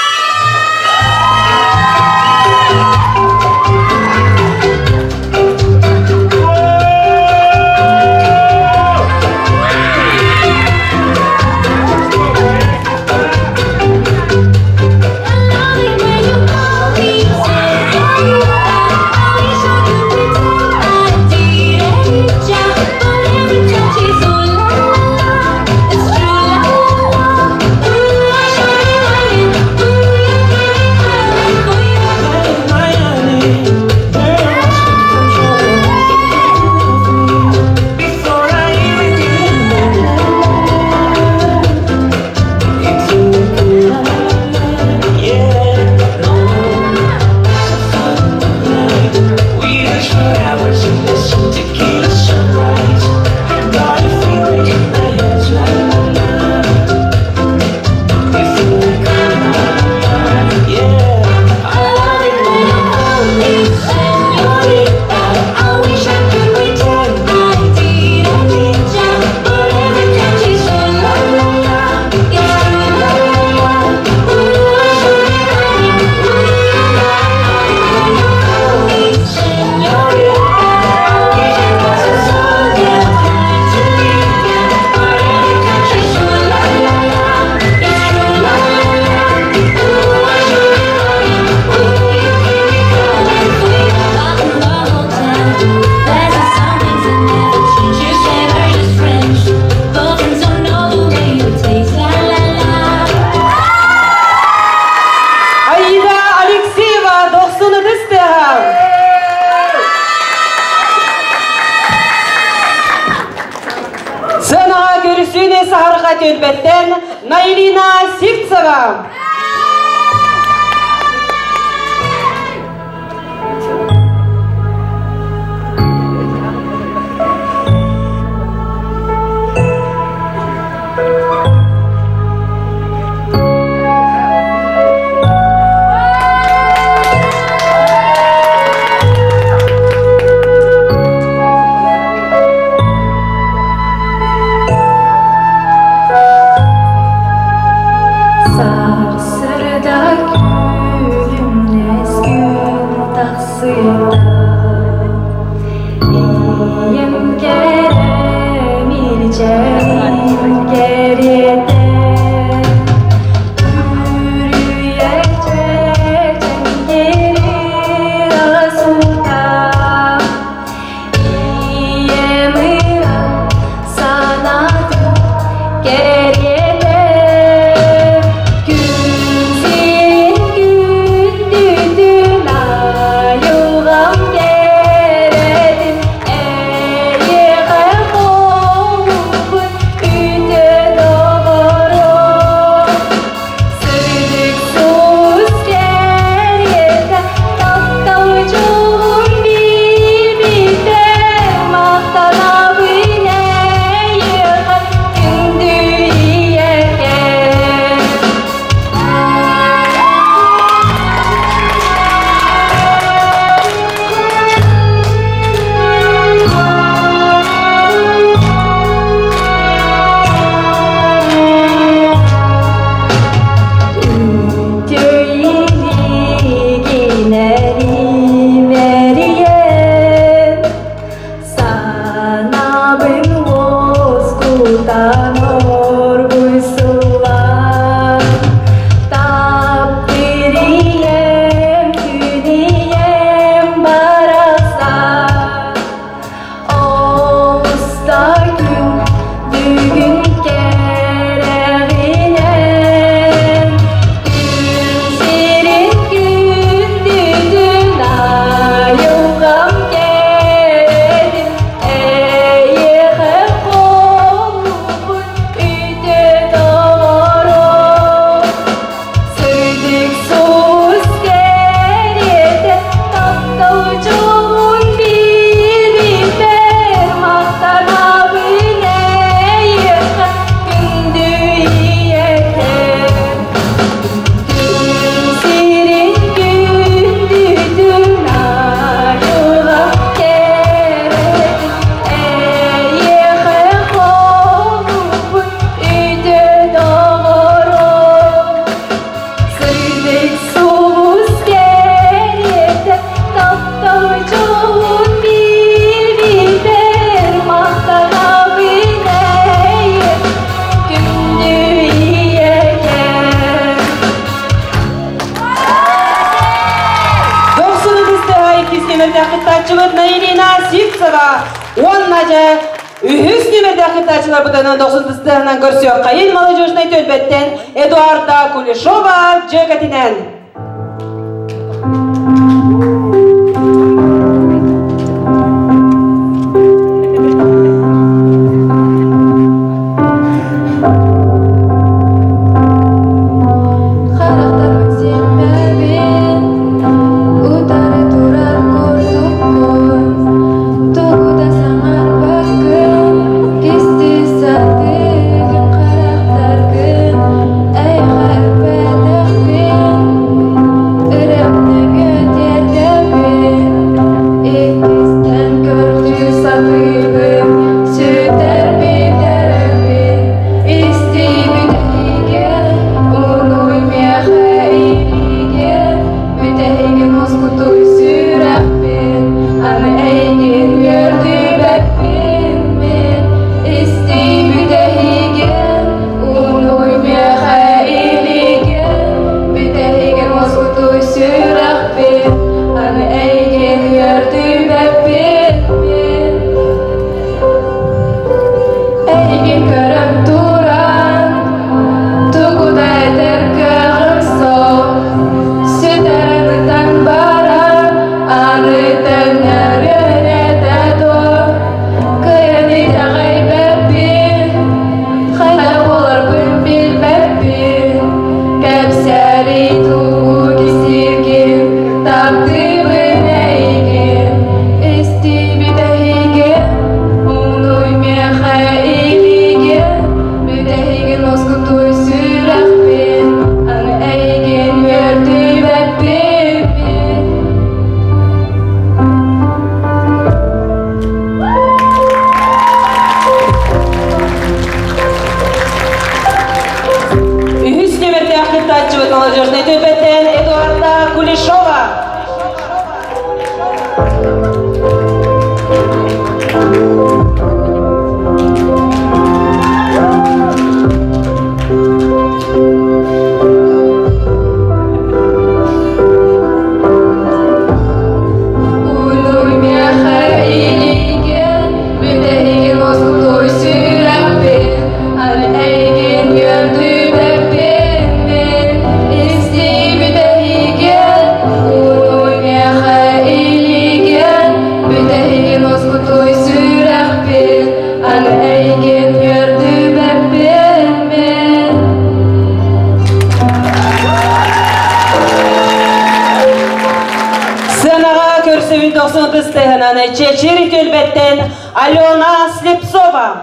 көрсүйіне сағырға төлбеттен Наилина Сивцева. Наилина Сивцева, онна же үхіс немердәкі тәчілер бұтынан 90-дыстығынан көрсі қайын молодежный төлбеттен Эдуарда Кулешова жөгетінен. Yeah. молодежный тюбетен Эдуарда Кулешова. Чечери Тюльбеттен Алена Слепцова.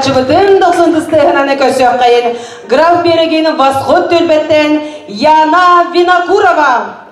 Чыбытын досындыстыгынан көсөк кайын. Граф берегин Восход Тюльбеттен Яна Винокурова.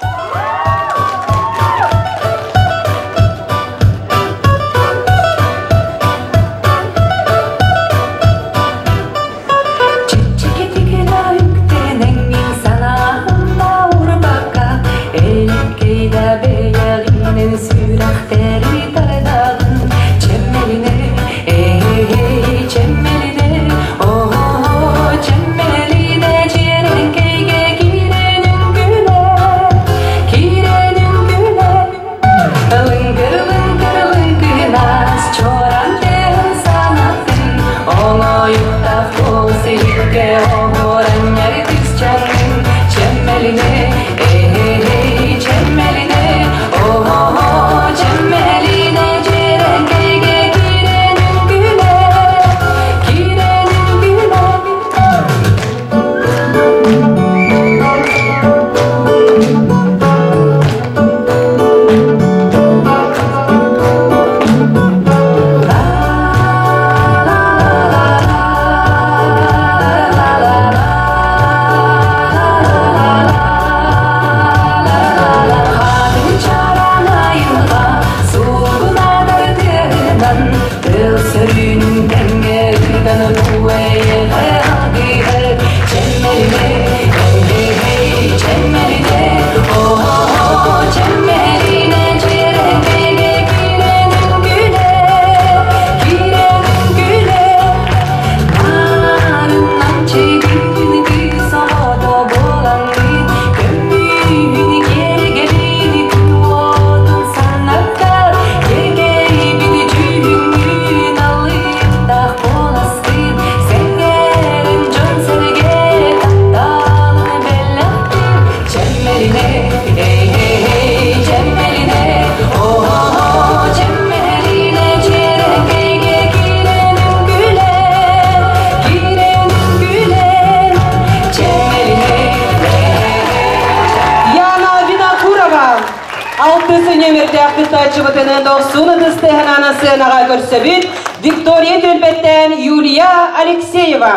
Суна Дыстеханана сценаға көрсөбүт Виктория Төлбеттен Юлия Алексеева.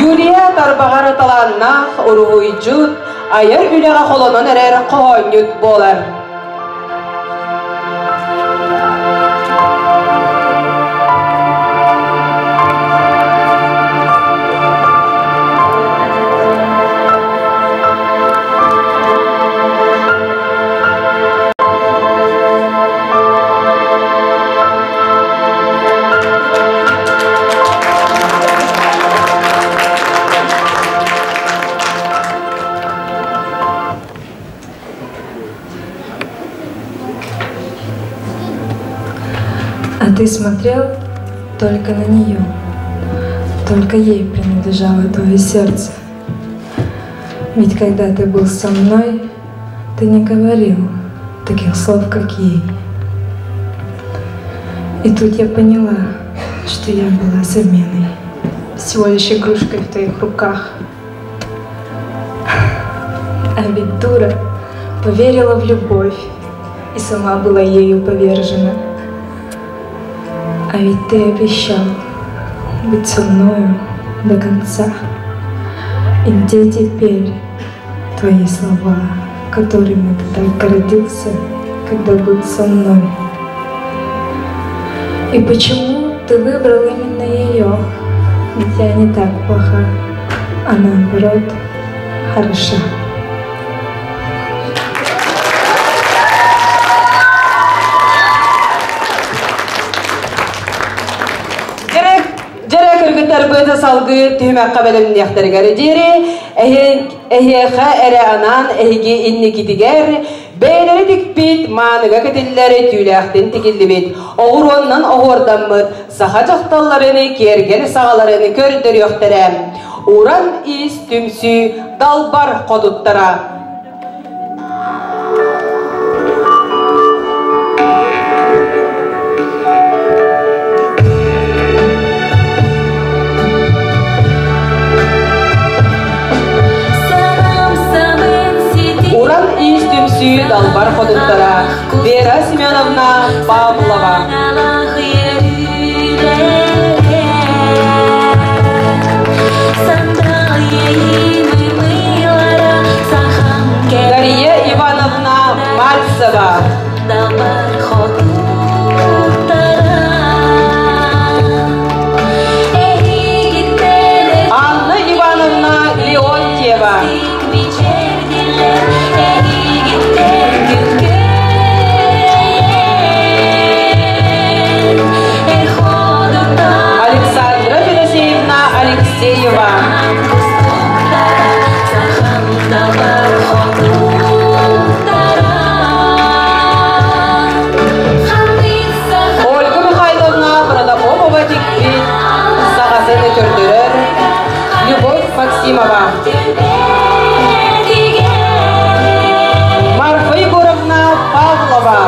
Юлия тарбағары таланнақ ұруғыйчут, айыр үлеға қолынан әрер қоғанют болар. А ты смотрел только на нее, только ей принадлежало твое сердце. Ведь когда ты был со мной, ты не говорил таких слов, как ей. И тут я поняла, что я была заменой, всего лишь игрушкой в твоих руках. А ведь дура поверила в любовь и сама была ею повержена. А ведь ты обещал быть со мною до конца. И где теперь твои слова, которыми ты так гордился, когда был со мной? И почему ты выбрал именно ее? Ведь я не так плоха, а наоборот хороша. Быта салгы түймәк қабелін яқтарығары дері, әйеға әрі анан әйге инне китігер, бәйлері тікпет, маныға кәтелілері түйләқтен текілді бет. Оғыр оннан оғырдан мұд, саға жақталарыны, кергелі сағаларыны көрдір yoқтары. Уран ис түмсі далбар қодуттара. Далбар ходуттара Вера Семеновна Павлова. Дарья Ивановна Мальцева. Анна Ивановна Леонтьева. Алексеева. Ольга Михайловна Продакопова текпет, сағасыны көрдірір. Любовь Максимова. Марфа Егоровна Павлова.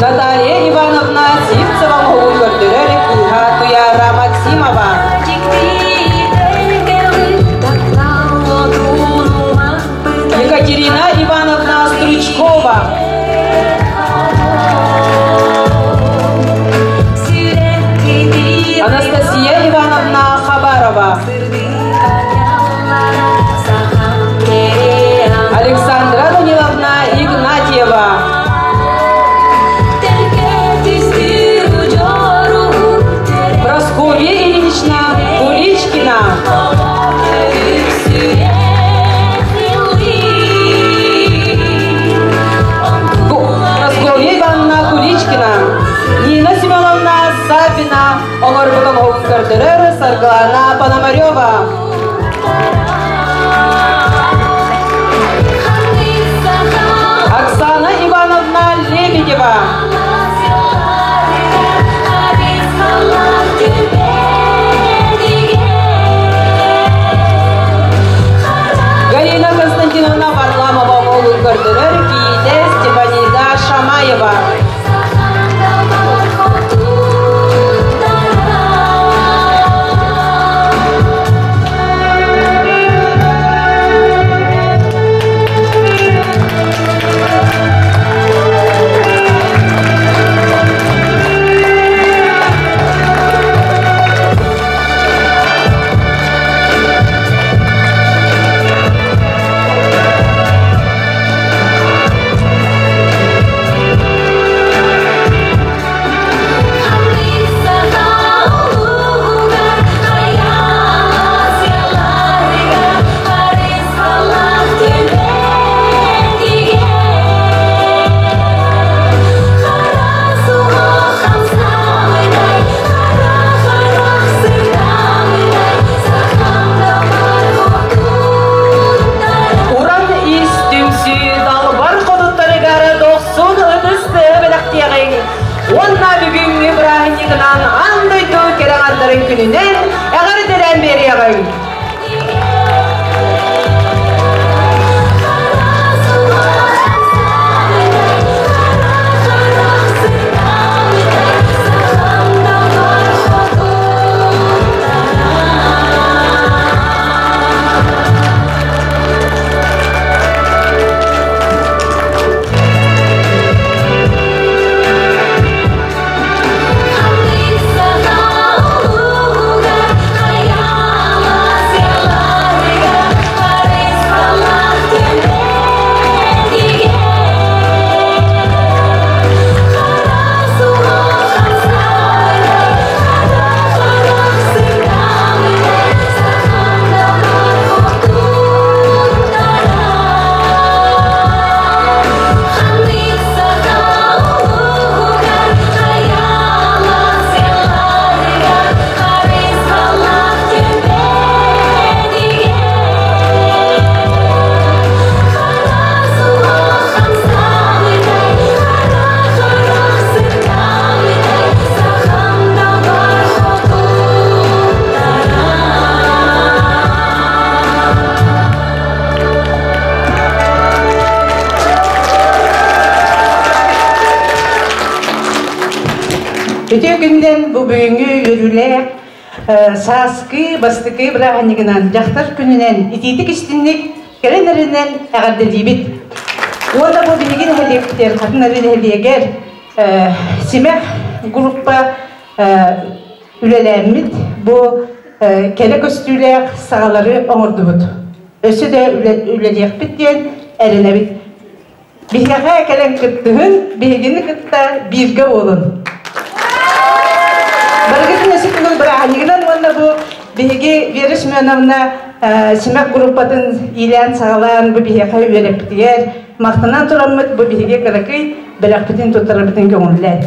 Наталья Ивановна Сивцева могу көрдірер, Туяра Максимова. Екатерина Ивановна Стручкова. Анастасия Ивановна Хабарова. Александра Даниловна Игнатьева. Прасковья Ильинична Куличкина. Прасковья Ивановна Куличкина. Нина Семеновна Сабина. Олар бұтын ғуын көрдірір. Саргалана Пономарева. Оксана Ивановна Лебедева. Галина Константиновна Варламова могут көрдірір. Кейде Степанида Шамаева. Bütün günden bu büyüğü yürüler, saskı, bastıkı bırakınıgınan jaktır gününen ititik istinlik gelenlerinden ağırdelibit. Onda bu bilgin helikter, kadınların heliyeger, simek gruppa ülelenmit, bu kele köstüler sağları oğurdubut. Ösü de üleliyek bitken erenebit. Bilgeğe gelen kıttığın, bilgini kıtta birge olun. Bargıtın esikinin bırakınıgınan onda bu bilgi verişmenamına simek grupatın ilan sağlayan bu bilgeğe üyelep diyer. Maqtanan turamıt bu bilgeğe kırakıy, bilakbitin tutarabıtın köngüller.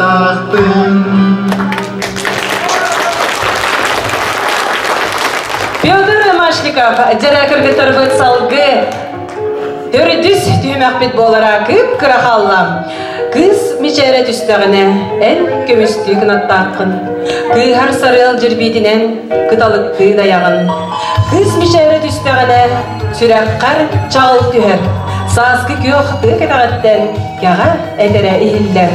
тақтың. Петр Машников, директор кітірбіт салғы, төрдіс түймәк бет болара күп кірақалла. Кыз мечәрі түстіғіне ән көмісті күнаттақын. Кыйхар сарыл жүрбейтінен күталық кыйдаяғын. Кыз мечәрі түстіғіне сүрәққар чағыл түйер. Сасқы көк тұқытағыттен кеға әтірі үйілдер.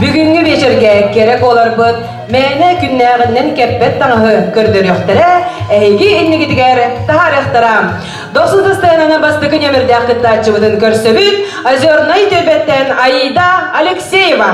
Бүгінгі вечерге керек олар бұд, мәні күннәғіннен кәппет таңығы көрдір өқтірі, әйгі иннігідігер тағарықтырам. Досылдыстайынан басты күнемірді ақыттачы бұдын көрсөбіт, Озерной төбеттен Аида Алексеева.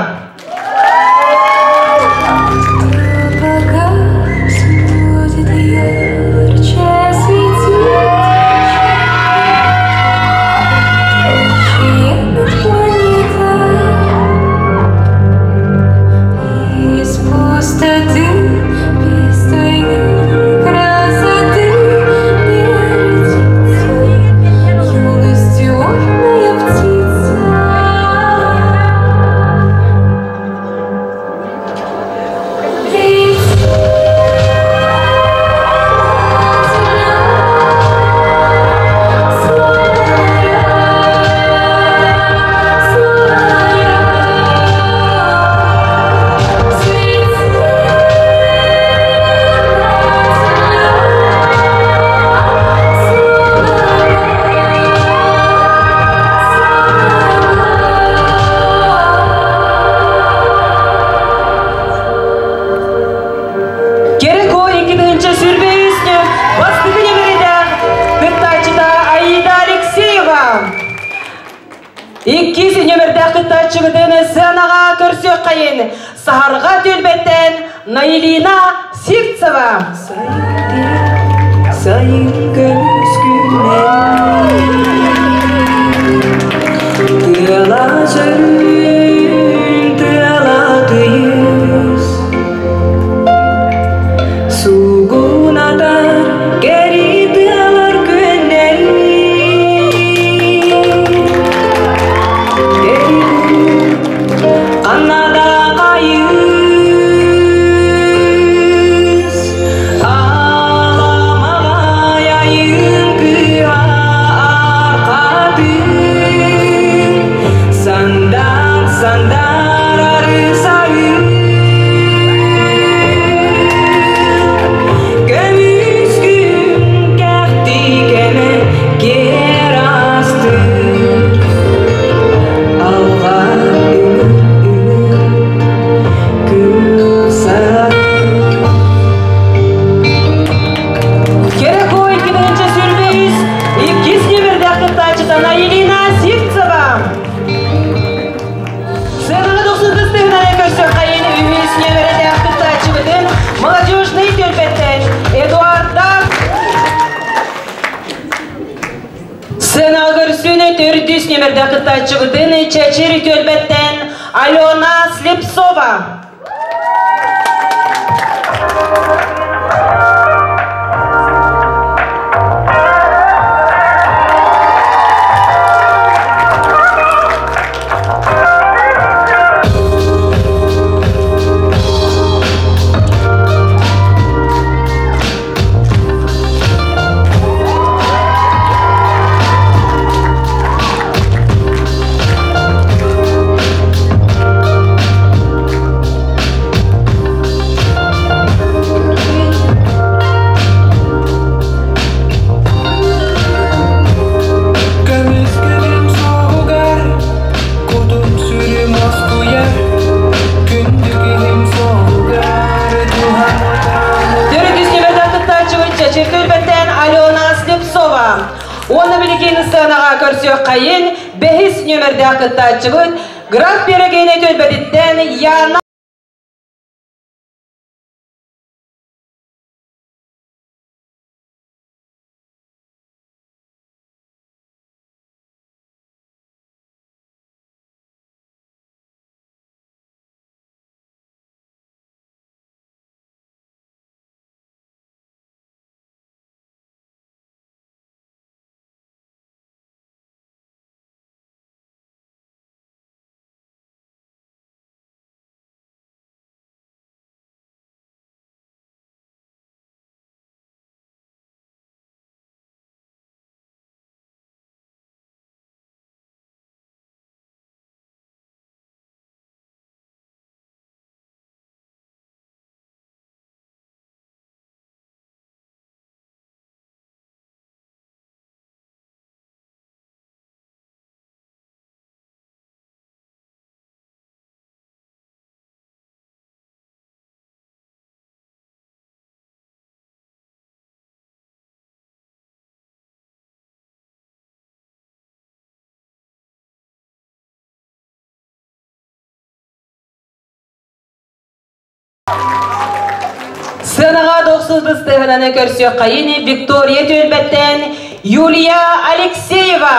Иккиз нөмірді қыттачығыдыны сынаға көрсек қайын. Сахарға төлбеттен Наилина Сивцева. Сайын көз күннен тыла жүн, тыла түйіз суғынатар кәрі тылар күннен. Anada ayız, ağlama yayın kıyarkadı. Sandar sandar arı sayın, gömüz gün kehti gene ger astı. Alvar Наилина Сивцева. Сынаға 90-тыстығына көрсек қайын үймесіне вереде ақыттачы бұдын молодежный төлбеттен Эдуарда. Сынаға көрсіні төрдіс немерде ақыттачы бұдын Чечері төлбеттен Алена Слепцова. Оны білген сынаға көрсек қайын, 5 нөмірді ақыттачы бұд, граф берегені төлбедеттен Яна Сынаға 9 стығынаны көрсі қайыны Виктория Төлбеттен Юлия Алексеева.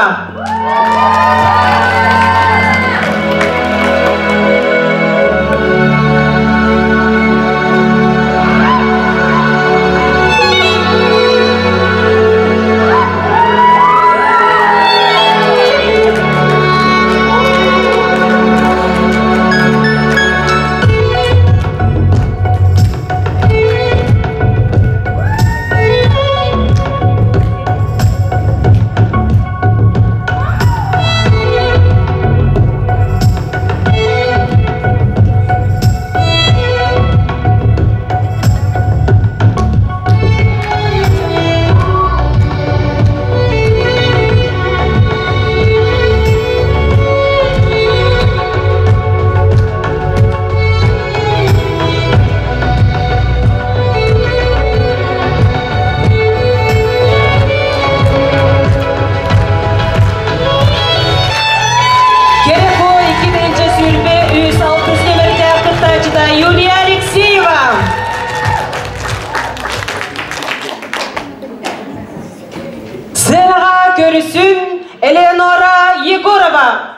Элеонора Егорова.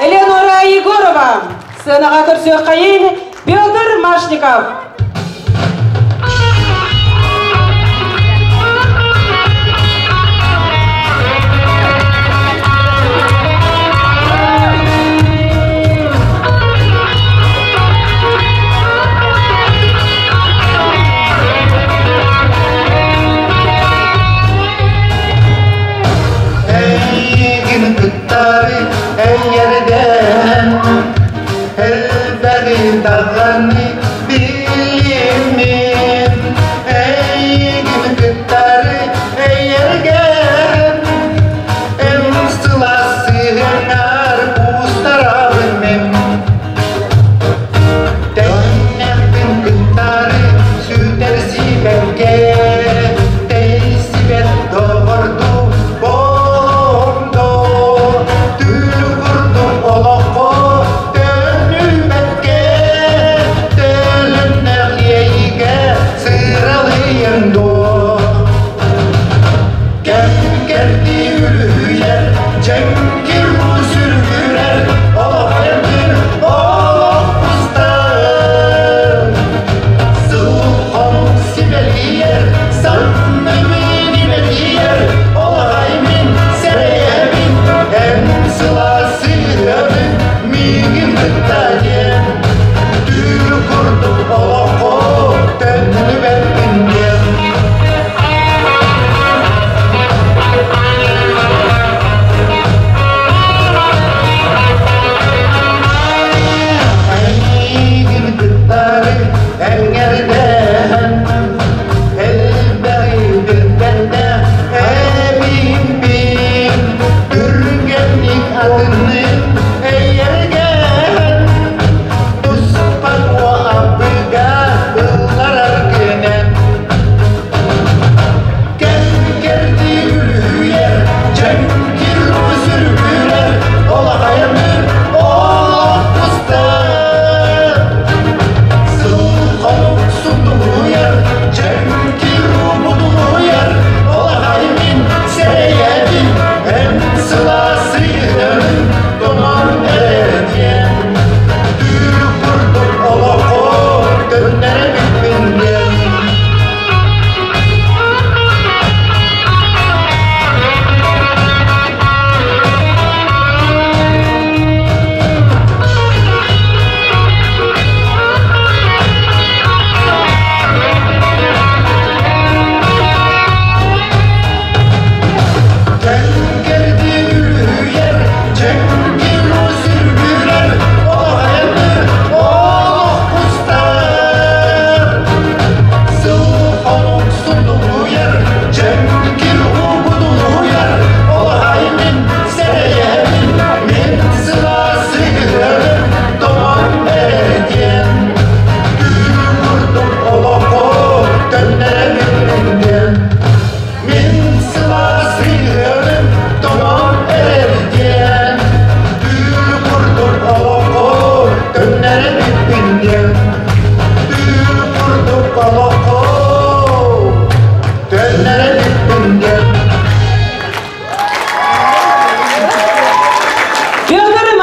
Элеонора Егорова. Сынаға көрсі қайын Петр Машников.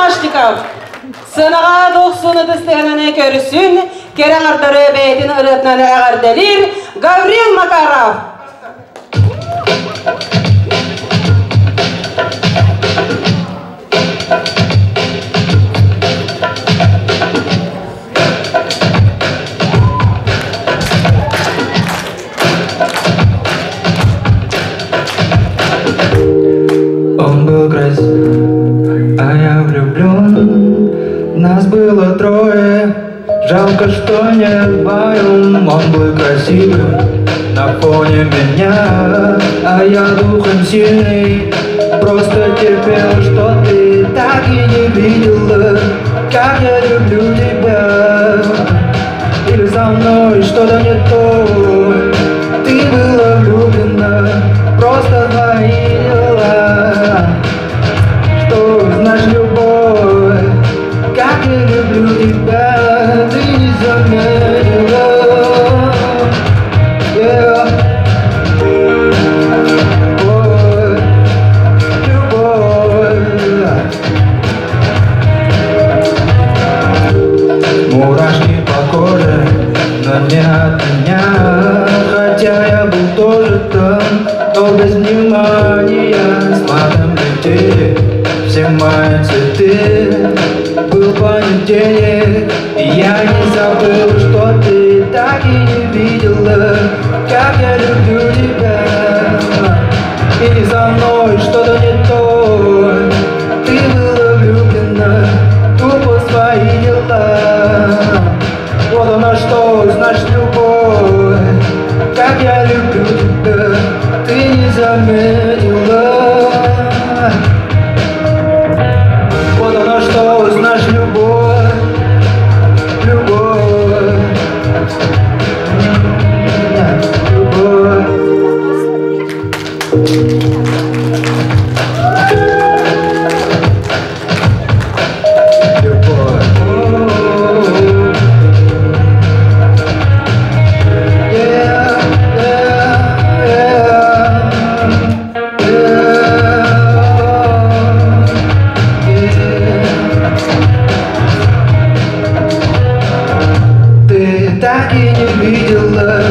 Калашников. Сынаға доқсуны дыстығынаны көрісін, керен ардары бәйтін ұрытнаны ағарделер, Гаврил Макаров. Он был красив, а я влюблен. Нас было трое, жалко, что не вдвоем. Он был красивым на фоне меня, а я духом сильный. Просто терпел, что ты так и не видела, как я люблю тебя. Или со мной что-то не то, ты была влюблена, просто твои дела. Что знаешь любовь, как я люблю тебя, ты не заметила. Yeah. Мурашки по коже, но не от меня. Хотя я был тоже там, но без внимания. Сладом летели все мои цветы. Был понедельник, и я не забыл, что ты так и не видела, как я люблю тебя. Или за мной что-то не то, ты была влюблена, тупо свои дела. Вот оно что значит любовь, как я люблю тебя, ты не заметила. Вот оно что значит любовь, любовь, любовь. Так и не видела,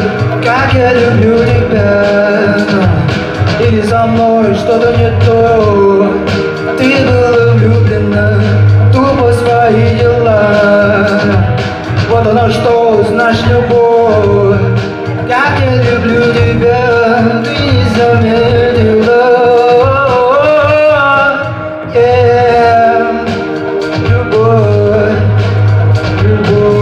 как я люблю тебя. Или за мной что-то не то, ты была влюблена, тупо свои дела. Вот оно что значит любовь, как я люблю тебя, ты не заметила. Yeah. Любовь, любовь.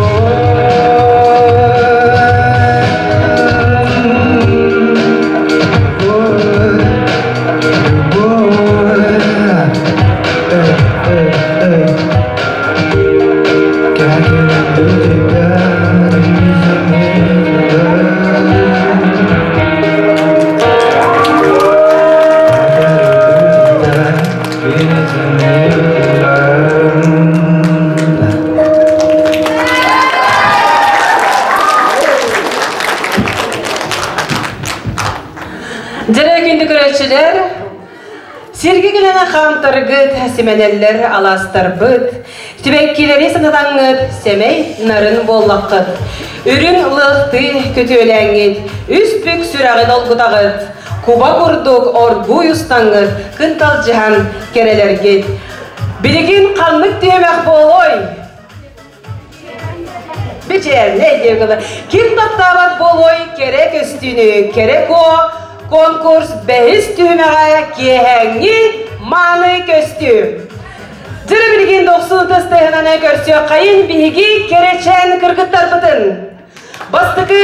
Сирги гілені қамтырғыт, семенелер аластырбыт, түбеккелері сынытаңыт, семей нарын боллаққыт. Үрін лықты көтөләңіт, үспік сүрағыт олғытағыт, куба күрдік оргуй ұстаңыт, күнтал жихан керелергет. Білігін қанлық түйемек болой. Бечер, не деугілі? Кім таптабат болой, керек үстіні, керек о, конкурс бәйіс түймеға кехәңі маны көстü. Жүрі білген 90 стығынаны көрсі қайын бігі керечен кіргіттар бұтын. Бастықы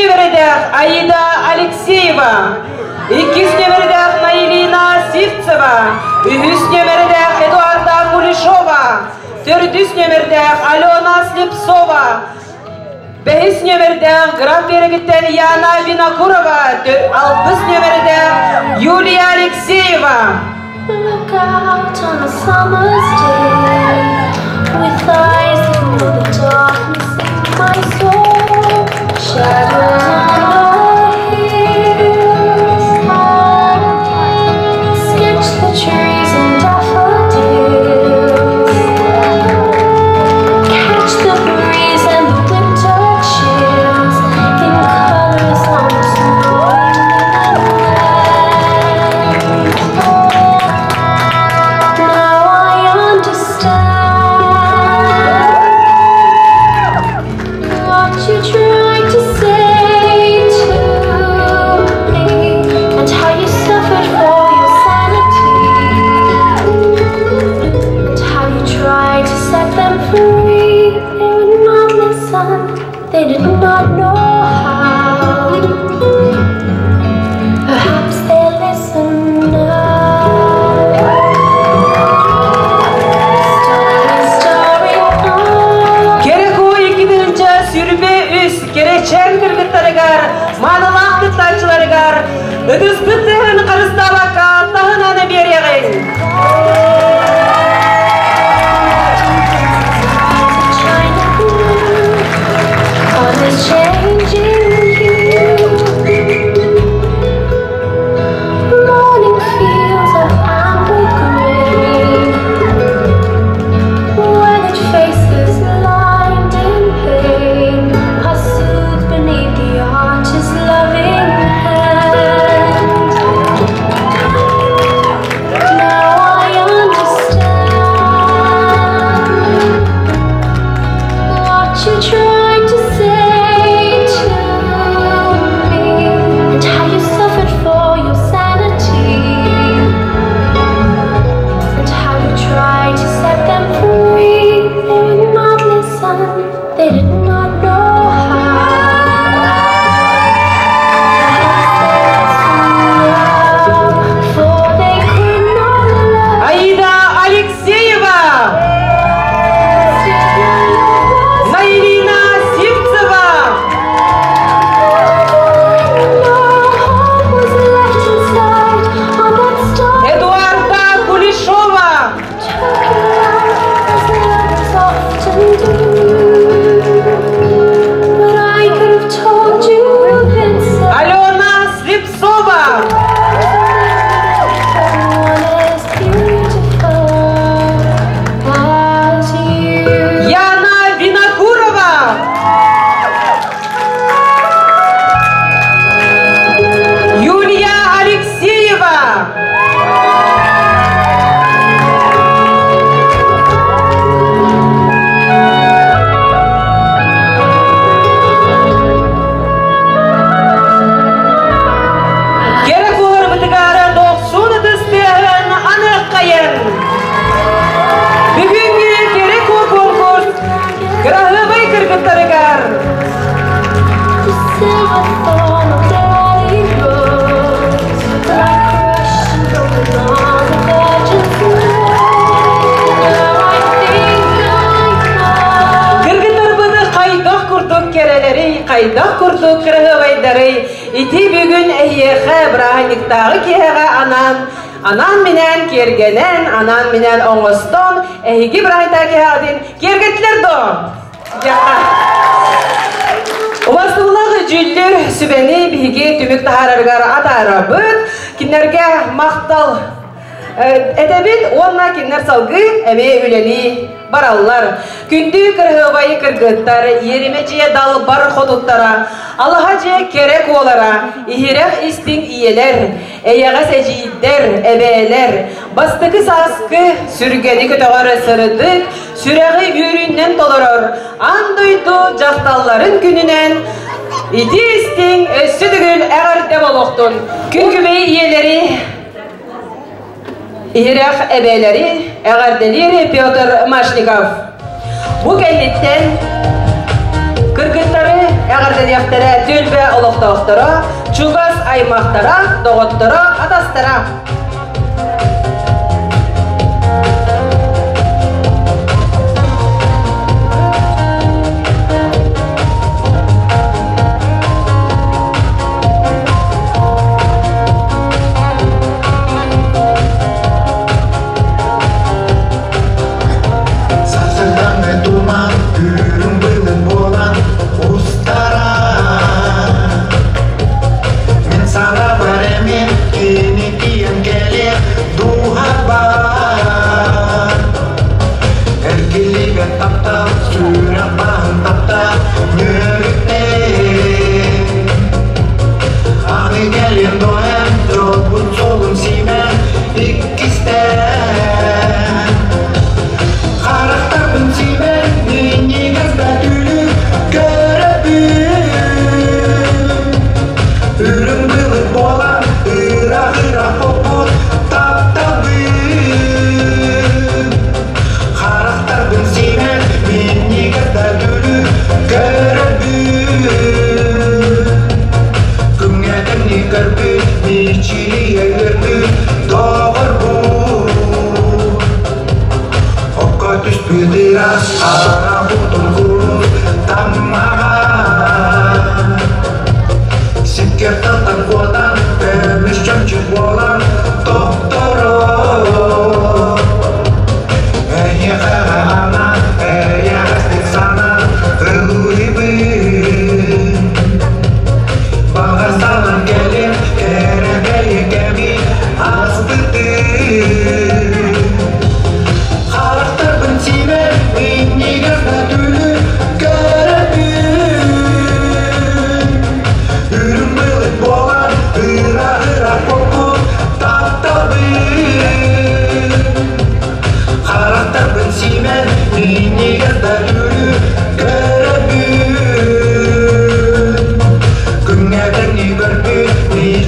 нөмірдәқ Аида Алексеева, 2 нөмірдәқ Наилина Сивцева, 3 нөмірдәқ Эдуарда Кулешова, 4 нөмірдәқ Алена Слепцова, 5 нөмірдәқ Граф Берегіттен Яна Винокурова, 6 нөмірдәқ Юлия Алексеева. Look out on a summer's day with eyes looking through the darkness in my soul. Shadows on the hills, sketch the trees and daffodils. Ити бүгін әйеқі браханиктағы кеға анан менен кергенен, анан менен оңыстон, әйге браханиктағы кеғадын кергетлер до. Уастылығы жүлдер сүбәні бігі түмік тағарарғар атара бұд, кенерге мақтал әдәбет онна кенер салғы әме өлелі бараллар. Күнді кірғыбайы кіргіттар, ереме жие дал бар қодуттара, Аллаға жие керек олара, ихирек истің иелер, әйеға сәжейдер, әбәлер, бастықы сасқы сүргені көтіғары сырыдық, сүрәғі үйріннен толырыр, андойду жақталларын күнінен, ити истің өссі түгіл әғірді болуқтын, күнгімей иелері, ihirek əbəyləri, əğərdiləri Pyotr Mashnikov. Bu kəllitten kırgıtları əğərdiliyəqtərə tülbə oluqtağıqtara, çuğaz aymaqtara, doğuttara, atastara.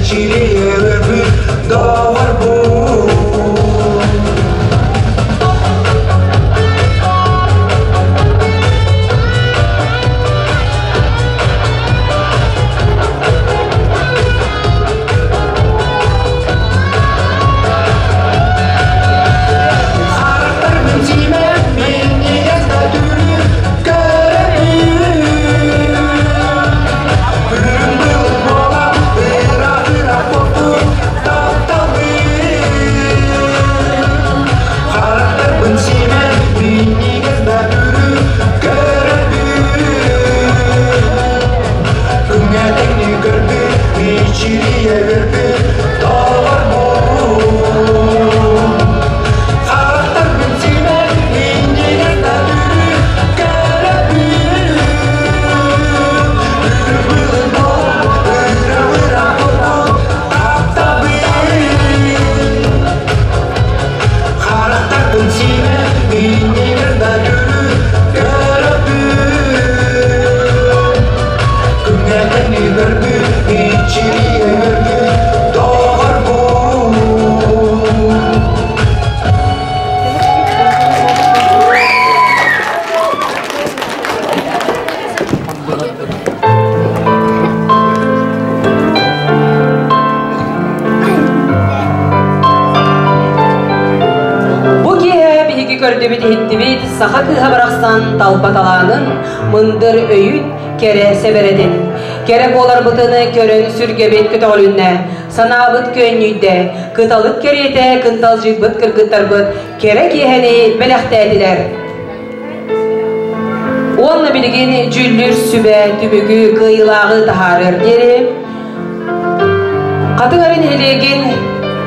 Chiri Итинники көрдүбүт хиттибит саха кыха бараксан талпаталаанын мындыр өйүн кере себередин. Керек олар бутыны көрөн сүргебет көтөлүнне, санаабыт көнүйдө, кыталык керете кынтал жыгбыт кыргыттарбыт керек ехени белектетилер. Онны билген жүллүр сүбе түбүгү кыйлагы тахарыр дери. Катыңарын хелеген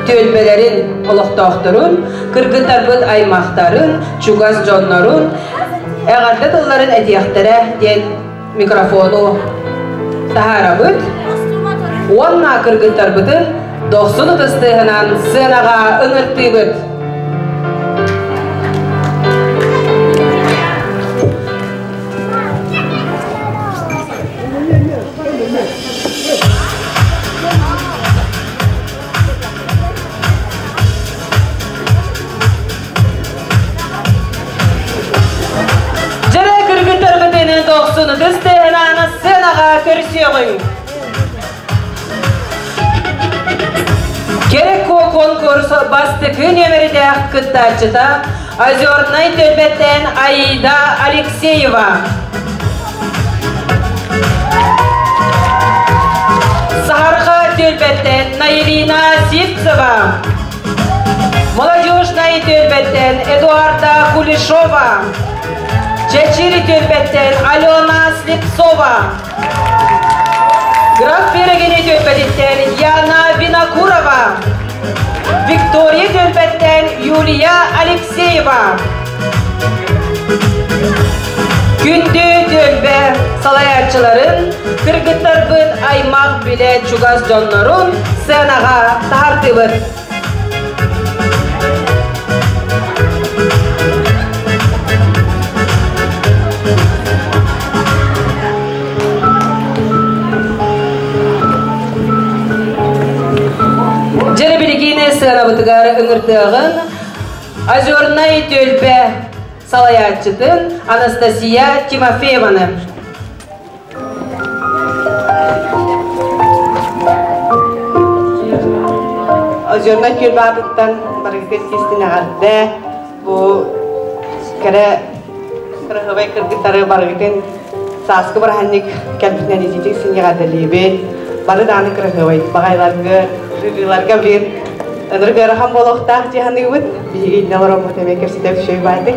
төлбелерин олоқтоқтырын, кыргыттарбыт аймақтарын, чугас жоннорун, әғарды тылларын әдияқтары ден микрофону тахарабыт. Онна кыргыттарбытын 90 тыстығынан сынаға ыңырттыбыт. Doksun desteğine sınağa körüsüyorsun. Gerek o konkurs bastıkın emeride kıttarcıda Озерной Төлбеттен Аида Алексеева. Сахарха Төлбеттен Наилина Сивцева. Молодежной Төлбеттен Эдуарда Кулешова. Чечири Төлбеттен Алена Слепцова. Граф Берегени Төлбеттен Яна Винокурова. Виктория Төлбеттен Юлия Алексеева. Күнді Төлбе салаятчыларын кыргыттарбын аймақ биле чугас жоннорун сценаға тартыбыт. Сыгынабытыгары ыңыртығын Озерной Төлбе салаятчытын Анастасия Тимофееваны. Озерной Төлбе атыттан баргыз кестіне ғарды бұл кірғыбай кіргіттары барғытын сасқы бір ханник кәлбітінен езетік сіне ғады лебет бары даны кірғыбай бағайларға жығыларға бір Энергия хам болохтах жиханы үт биги нелором мутемекер ситеп шөй байды.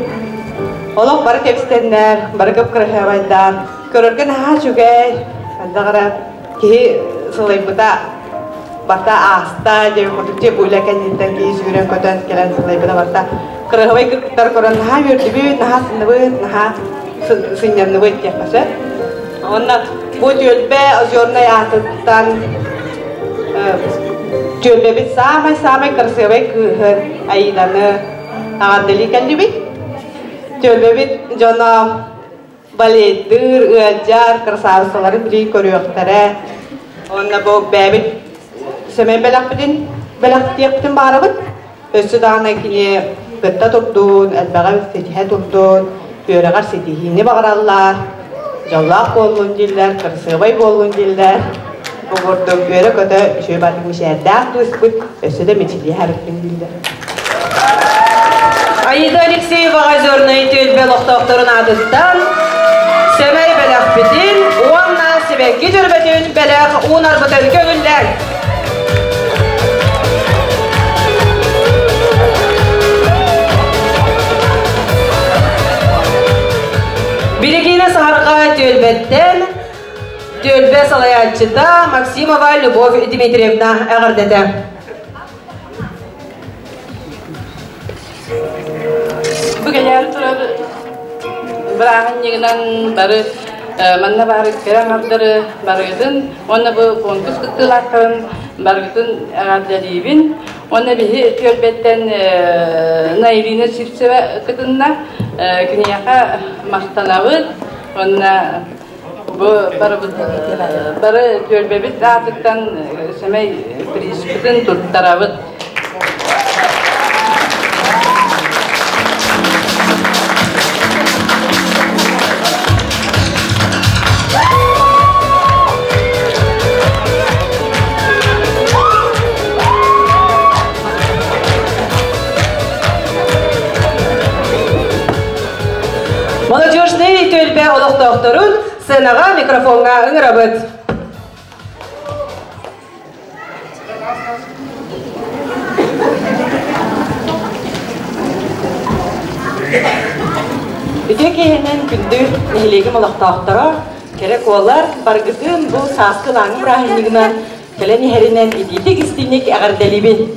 Олох бары тепстеннер, бары көп кырхабайдар. Көрөргөн ха жүгөй. Андагара ки сылайбыта бата аста же хотуте буйлаканнен ки сүрөн көтөн келен сылайбыта бата. Кырхабай кыртар көрөн ха үрдүбү наха сыныбы наха сыннырныбы теппесе. Онна бу Төлбе Озерной атыттан Төлбебит самай кырсыбай кыхыр Аиданы ағаддали кәлдібит. Төлбебит жона балеттыр, ыаджар, кырсабысыларын білей көріоқтары. Онна бұл бәбит сөмен бәлақ тияқтын барабыт. Өсі дағына кіне гытта тұрдun, әлбәға сетихе тұрдun, төріғар сетихini бағыралар, жаллақ болғын дейлер, кырсыбай болғын дейлер. Бұғырдың көрі көті үші батың мүшәддәқ тұспыт, өсі де метелі әріптің білді. Аида Алексеева Озерной Төлбе лоқтоқтырын адыстан, сөмәй бәләқ бітін, оңна себәкке жүрбәтін бәләқ ұнар бұтын көгілдер. Білігіне сағарға Төлбеттен Төлбе салаятчыда Максимова Любовь Дмитриевна әғірдеді. Бүгелер тұрар бірағын негінен бары манна бары керен ардыры барығытын, оны бұл конкурс күттілаттырын барығытын әғардалейбін. Оны бігі Төлбеттен Наилина Сивцева күтінна күнияқа мақтанауыд. Оны бары Төлбебит атыктан сөмей приспытын тұрттарабыд. Молодежный төлбе олықтоқтырын сценаға микрофонға ыңырабыд. Үте кейінен күнді нелегім олықтоқтыры керек олар барғытын бұл сасқын аңыр ағынығынан кәлен ерінен идейдік істейнек әғарделебен.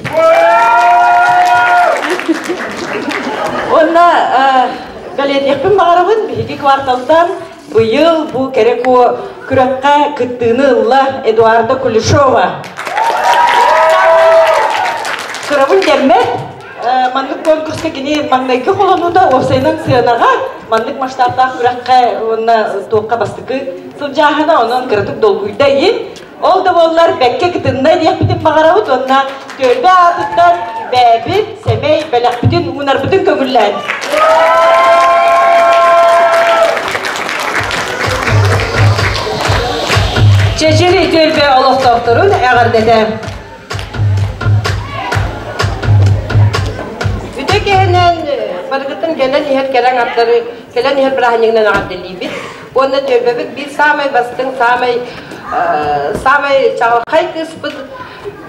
Онна Галетекпен бағарабын бейгі кварталдан бұйыл бұл керек о күраққа күттіні ұлла Эдуарда Кулешова. Күрабын дәммет, маңдық конкурска кені маңнайғы қолануда осайның сыянаға маңдық маштабда күраққа онна тоққа бастықы сылжағына онын кірітік долгүйді ен. Ол да олар бәкке күттінна дейік бітіп бағарабыд, онна төлбе атыттан бәбіт, сәмей, бәләқ бүтін, ұнар бүтін көңіллән. Чечери төлбе олықтоқтырын әғардеді. Үте кейінен барғытын келен ехет келен аттары, келен ехет бірағынығынан ағарделей бит. Оны төлбе біт бір самай бастың, самай чағылқай кыспыд,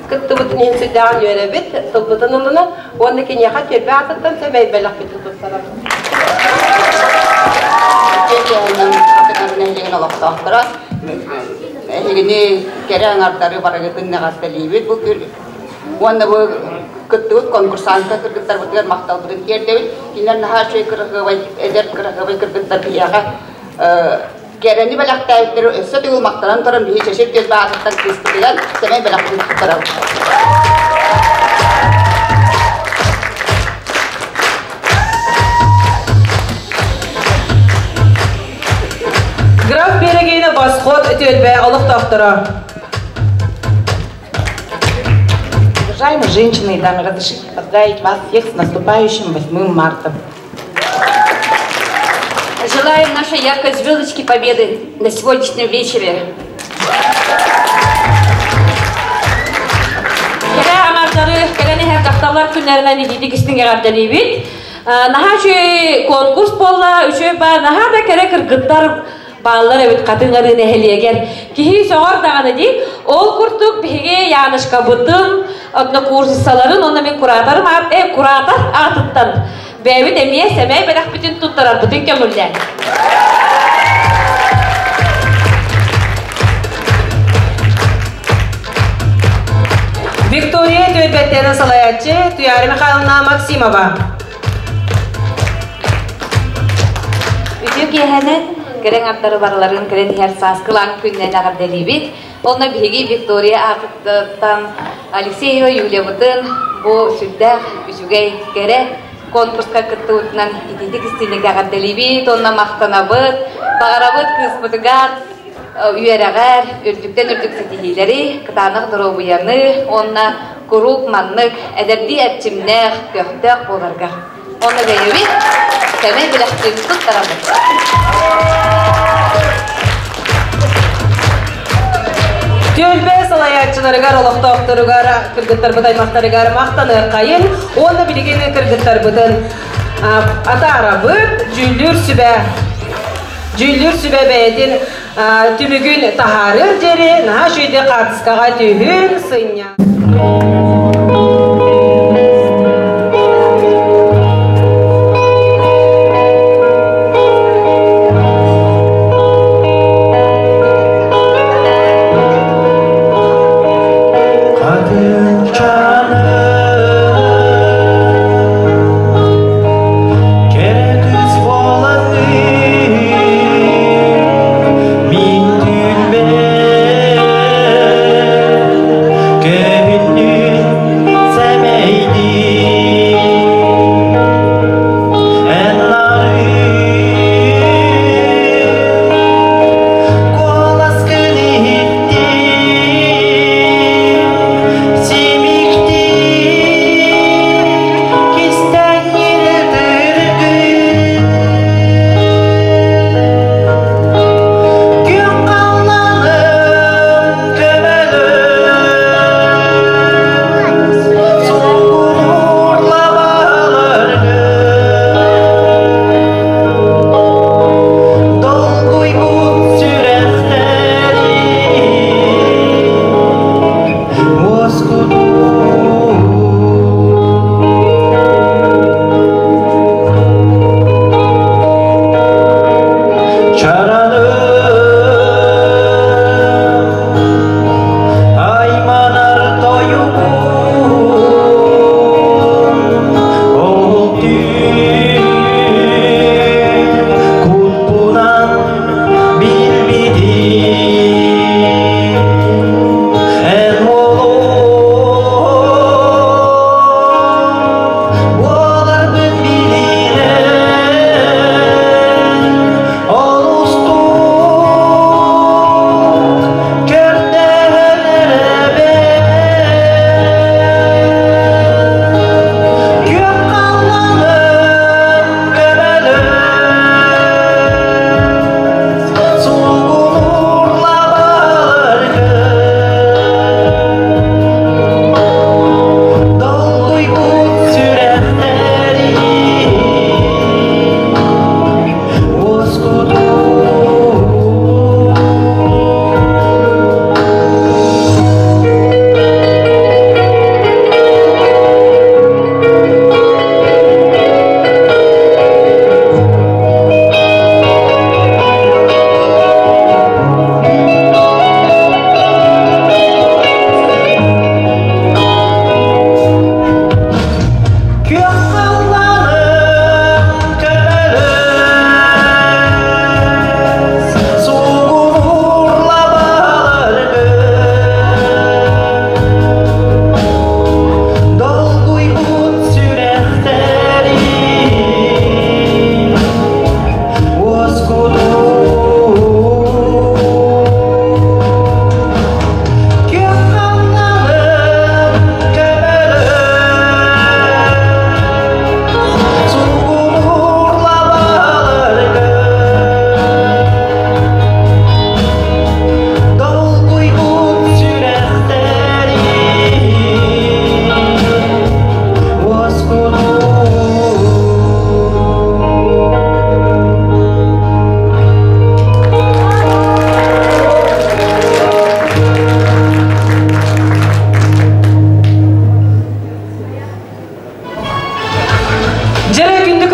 күтті бұтын енсі дәған өре бит, тұлбытын ұлына, оны кенеға төлбе атыттан сәмей бәләқ біті тұттарам. Кейінен атығын әйген олықтоқтыры. Егіне кәрі аңардары барағытын нағастелей бит. Оны бұл күттігіт конкурсанқа кіргіттар бұтығар мақтал бұтын кердеуіт. Кейінер наға шөй кірғывай, әдер кірғывай кіргіттар бияға кәрені бәләқті әйттері өссі түгіл мақтаран тұрын бейі шешіп көз бағыттан кестігілен сәмей бәләқті тұттарау. Граф Берегейна Восход төлбе олықтоқтыры. Уважаемые женщины и дамы, разрешите поздравить вас всех с наступающим 8 марта. Желаем нашей яркой звездочки победы на сегодняшнем вечере. Кәрі аңардары, кәрені әрдақталар күнлерінен едейді кістің әғардалей бет. Наға жөй конкурс болла, үшөй ба, наға да кәрі кіргіттар балалар өт қатыңғарын әхелегер. Кейі соғар дағаны дей, ол күрттік беге яғнышқа бұтын, отны курсисаларын, оны мен куратарым куратар атыттан. Бәйбі демие сәмей бәләқ бүтін тұттарар бұтын көмілден. Виктория төлбеттені салаятчы Туяры Михайловна Максимова. Үтек ехәнен кәрен аттары барларын кәрен ехер саскылан күннен ағарделей бет. Оны беге Виктория ағыттан Алексеева Юлия бұтын бұл сүлдәқ үзігей кәрі конкурска кытты утнан идейдік істелеге ағарделей бет. Онна мақтана бұд, бағара бұд кыз бұдығар, үйерағар, үрдіктен үрдік сетихилері, кытанық дұру бұяны, онна күрук маннық, әдерді әтчімнәқ, көқтәқ боларға. Оны бәйеуі, сәмей біләқтен тұттарамыз. Төлбе салаятчыларыгар олықтоқтырыгар кіргіттар бұтаймақтарыгар мақтаны қайын, оны білгені кіргіттар бұтын атара бұт, жүлдір сүбә бәйден түмігін тахарыр дері, наға жүйде қатысқаға түйін сыйня. Kevin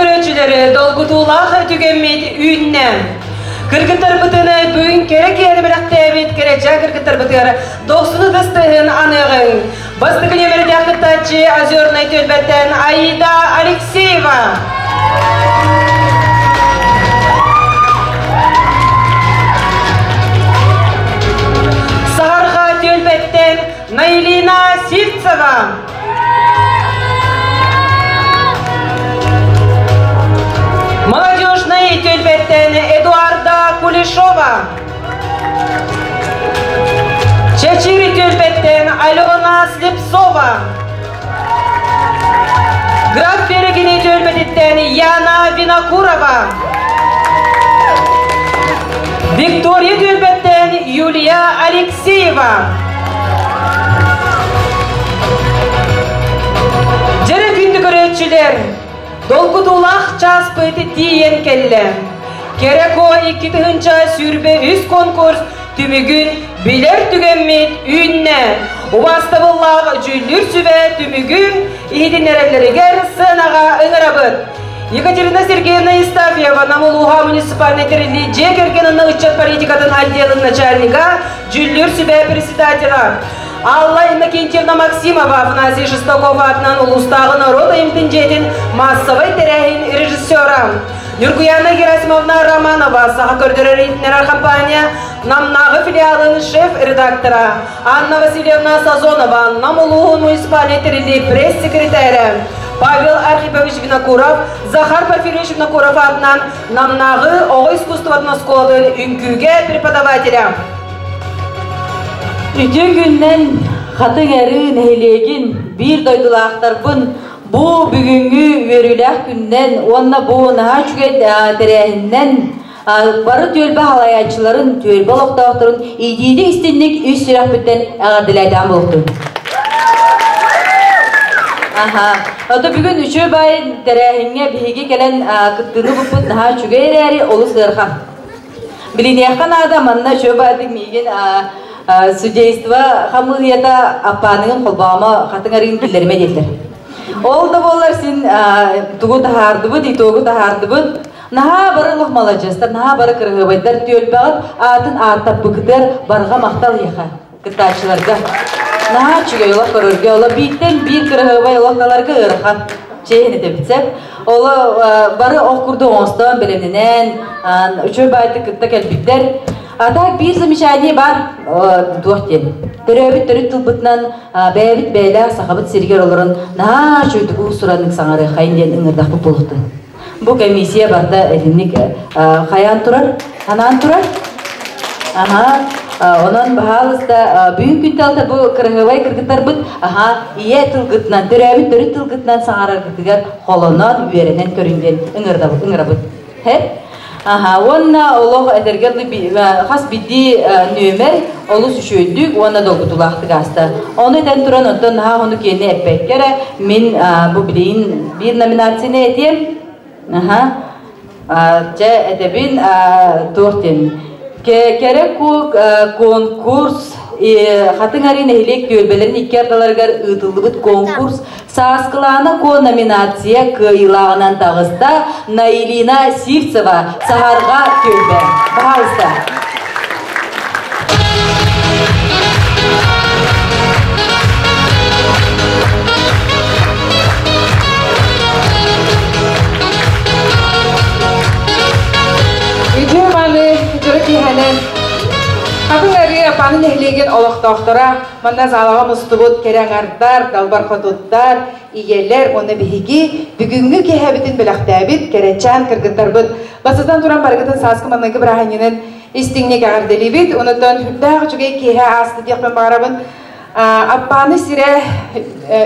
көрөчүлөрү долгутуулах түгеммит үйүннен. Кыргыттар бытыны бүгүн керек ери билактебит керече кыргыттар бытыгары 90 дыстыгын аныгын. Бастыгын емерде акыттачы Озерный төлбеттен Аида Алексеева. Сахарга төлбеттен Наилина Сивцева. Молодежный төлбеттен Эдуарда Кулешова. Чечири төлбеттен Алена Слепцова. Граф Берегини төлбеттен Яна Винокурова. Виктория төлбеттен Юлия Алексеева. Жері күнді көрөтчілер. Долгутулах час пыты тиен келле. Кереко 2-тыгынча сүрбе үз конкурс түмігін билер түгенмет үйінне. Убастыбыллағы жүлдір сүбе түмігін ихидинерелерігер сынаға ыңырабыд. Екатерина Сергеевна Истафьева Намулуха муниципальный территории Джекергенінің учет политикатын отделын начальника жүлдір сүбе председателя. Алла Иннокентьевна Максимова, Афанасий Шестакова атынан Улустағы народа имтинжетін массовый терехин режиссера. Нюргуяна Герасимовна Романова, Сахакордер рейтинер компания, Намнағы филиалын шеф-редактора. Анна Васильевна Сазонова, Намулугу муниципальный территории пресс-секретаря. Павел Архипович Винокуров, Захар Порфирьевич Винокуров атынан Намнағы оғы искусствотна школы үнкүге преподавателя. Үтен күннен қатын әрі нәйлеген бір дойдылақтарбын бұ бүгінгі өріләк күннен онна бұ наға жүгет тәрәхіннен бары төлбі халаячыларын төлбі олықтауқтырын идейді істенлік үз сұрақ біттен әғадылайдан болды. Оты бүгін үші байын тәрәхінге бігі келен күттіні бұппыт наға жүгет әрі олы сырхан. Білінеққан адаманна үші байдың меген судейство хамылията апанығын қолбағыма қатын әрігін келдеріме делдер. Ол да болар сен тұғы тахарды бұд, итоғы тахарды бұд. Наға бары лұқмала жастар, наға бары кіргі байдар төл бағыт, атын аттап бұқытыр барға мақтал еқа күттачыларға. Наға чүге олақ көрірге, ола биттен бір кіргі бай олақталарға ұрған. Чейіні де бітсеп, олы бары оқырды оңыстан білімінен, үші байты күтті кәлбіктер. Атак bir замечание бар дуқтен. Төрөбіт төрі тұлбытынан бәйбіт бәйлі сақабыт сергер олырын наға шөйтігі сұранық саңары қайынден үңірдақ бұл болықты. Бұл комиссия барда әлімнік қаян тұрар, қанан тұрар. Онан бағалызда бүйін күнталда бұл кірғывай кіргіттар бұд, ие тұлғытынан, төрөбіт төрі тұлғытынан саңары кіргігер қолынан үйерінен көрінген үңірабыд. Онна олог әдергерлі қас бидді нөмер олы сүшөйдік, онна долгутулақты қасты. Оны әтен тұран онтан оны кені әппәккері, мен бұл білейін бір номинацияны әтем. Жа әтебін тоқтен. Керек конкурс, қатын әрін әйлек төлбелерін икі арталарғар ұтылды бұд конкурс, саскыланы ко номинация кыйлағынан тағыста Наилина Сивцева Сахарға төлбе. Бағалыста. Үйде баны жүрі кейхәнен Қатын әрі апанын әйлеген олықтақтыра, манда залаға мұстыбыт кереңардар, далбар қотуттар, иелер, оны бігігі, бүгінгі кейхәбітін біліқтәбіт, керечан, кіргіттар бұд. Басыдан тұран барғытын сасқы манығы бірағаненен істіңнек ағырделі біт, оныдан хүлдағы жүге кейхә асты деқпен бағарабын. Апаны сире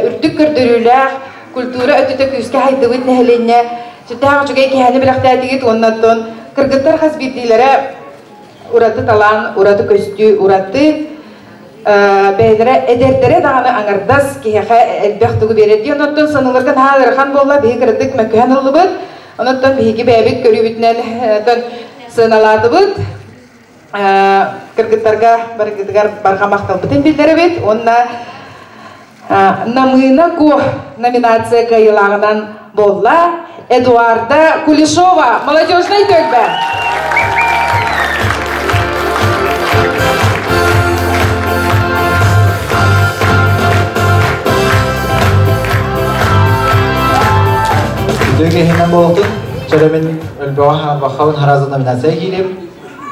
үрдік көрдірілер, культура өтіті күзге хайды бұд нәхіленне, жүттағы жүге кейхәні біліқтәдігіт, оннаттон кіргіттар қаз бірдейлері ураты талан, ураты көстү, ураты бәйлері әдердері дағаны аңырдас кейхе әлбәқтігі береді. Оныттан санылырған халырхан болла бейі кірдік мәкіған ұлы бұд. Оныттан бейгі бәйбіт көрі бүтінен сыналады бұд. Кіргіттарға барға мақтал бұтын білдері бет. Онына намына ко номинация қайылағынан болла. Эдуарда Кулешова, молодежный төгбе. Дөге хинен болдun, çöremin ölböğe bakavun harazı nominasiyaya girip,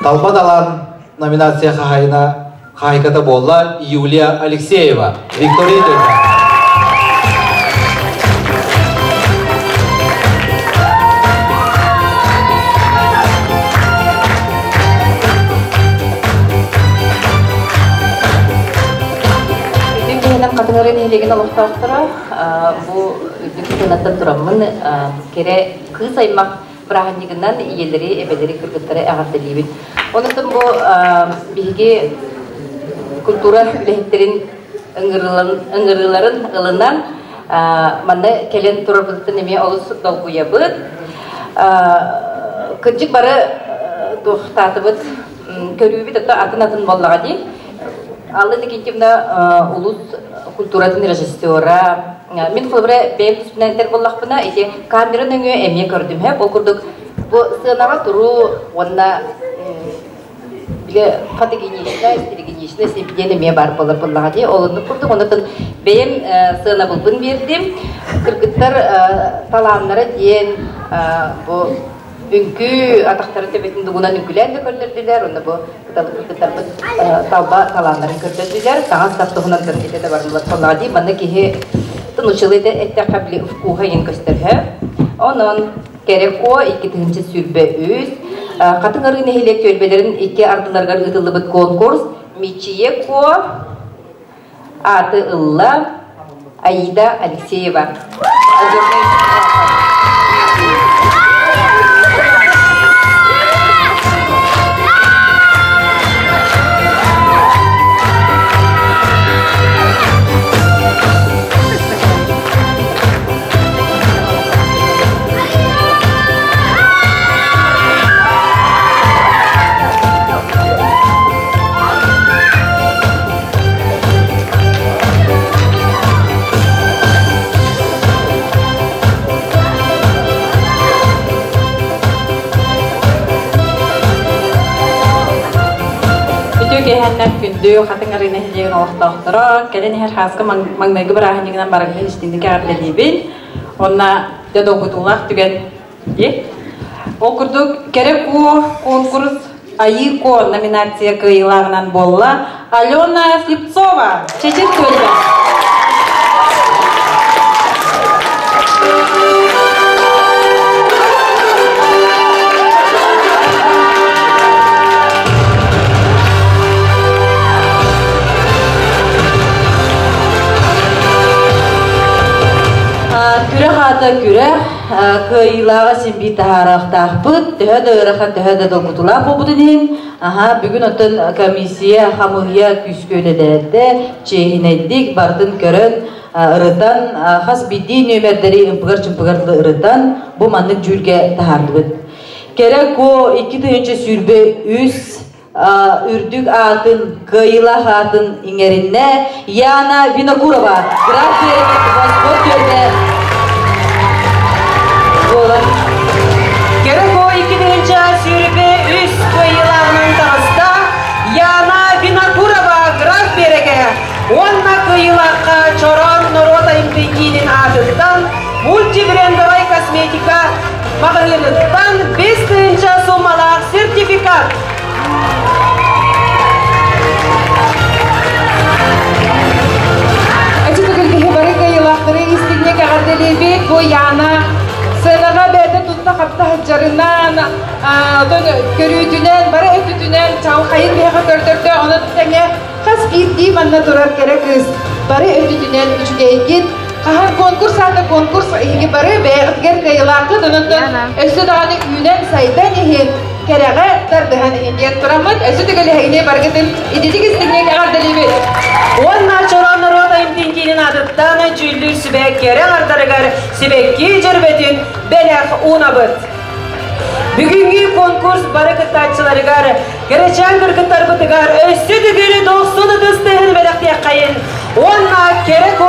Talba Dalan nominasiya kahayına kahikata bolla Yulia Alexeyeva, Viktoriya Döge. Катыңарын елеген олықтақтыра, бұл дүкенаттан тұрамын, кере қыз аймақ бірағанегінен елдері, әбелері, күргіттері ағаттылейбін. Онытын бұл бейге культура үләхеттерін ұңғырыларын ұлынан манна келен тұрабызды неме олыс долгуя бұд. Күрджік бары тұқтатыбыд, көрі бит атын боллаға дейм. Аллы дегенде улус культуратын режиссера. Мен қылбыра бәйім түспінәнтер боллақпына, эти камераның өңі әме көрдім. Бұл күрдік, бұл сығынаға тұру, онына фотогенична, стерегенична, себеден әме бар болар боллаға дей. Олыны күрдік, онытын бәйім сығына бұлбын бердім. Кіргіттар таланлары дейін бұл үңкі атақтары төбетін дүгінен үңкілерді көрдірділер, оны бұл кітапты талба таланларын көрдірділер. Саған стаптығынан көрдірді де барымылар. Солға дейм, мұны кейі тұнышылы да әтті қабілі ұфқуға ен көстіргі. Оның керек о, 2-тігінші сүрбе өз. Қатын ұрғын әйелек төлбелерін 2 ардыларға ұтылы бұд конкурс. Мечие ко аты ұлла Аида Алексеева. Kehennet gündü, katıngarına hilegen oğuhtağıtıra, gelen her haskı mağnaygı bir ahiniginden baragının iştindik ağırdeliybil. Ona da doğutulaq tügen. Okurduk, gerek o konkurs ayı ko nominasiya kıyılağından bolla. Alena Sliptsova, çeçil söyleme. Küre hata küre, kıyılağa simbi taharaq taqbıt, tühədə ıraqan tühədə dolgutula bobudunun. Bugün otun komisiya hamıya küskölelerde çehineddik, bardın körün ırıtan, xas biddi nömerderi ımpıgar-çımpıgarlı ırıtan bu manlık jülge tahardıbıt. Kerek o 2 tühünce sürbe üs, ürdük atın, kıyılağa atın ingerine Yana Vinokurova, Grafiye Vospot görde gerek o 2. sürbe üst kıyılarının tağızda Yana Vinokurova graf berege onna kıyılakka çoron Norota imtekinin adından multibrendovay kosmetika mağırlıktan 5. summalak sertifikat. Bu yana sırağa berde tuttu kapta haccarından körütünen, bara ötütünen çav hayır bir hak ördürdü onu tutenge kas girdi manna durar gerekiz. Bara ötütünen üçüge git. Kahar konkurs adı konkurs iyi bara beğer kayılaklı donatın. Ösü dağını ünen saydan ihin. Kerege dardıhan indiyen turamad. Ösü de gale hayne bargetin ididik istignek agar delibi. Onlar çoranlar o da imtinkinin adıttan cüllür sibek kere ardarıgar sibek giycerbetin belek unabıt. Bugünkü konkurs barıkıtçılarıgar gerçen gırgıtlar bıtıgar ösü de gülü 90 dıstığın belek diye kayın. Onlar kerek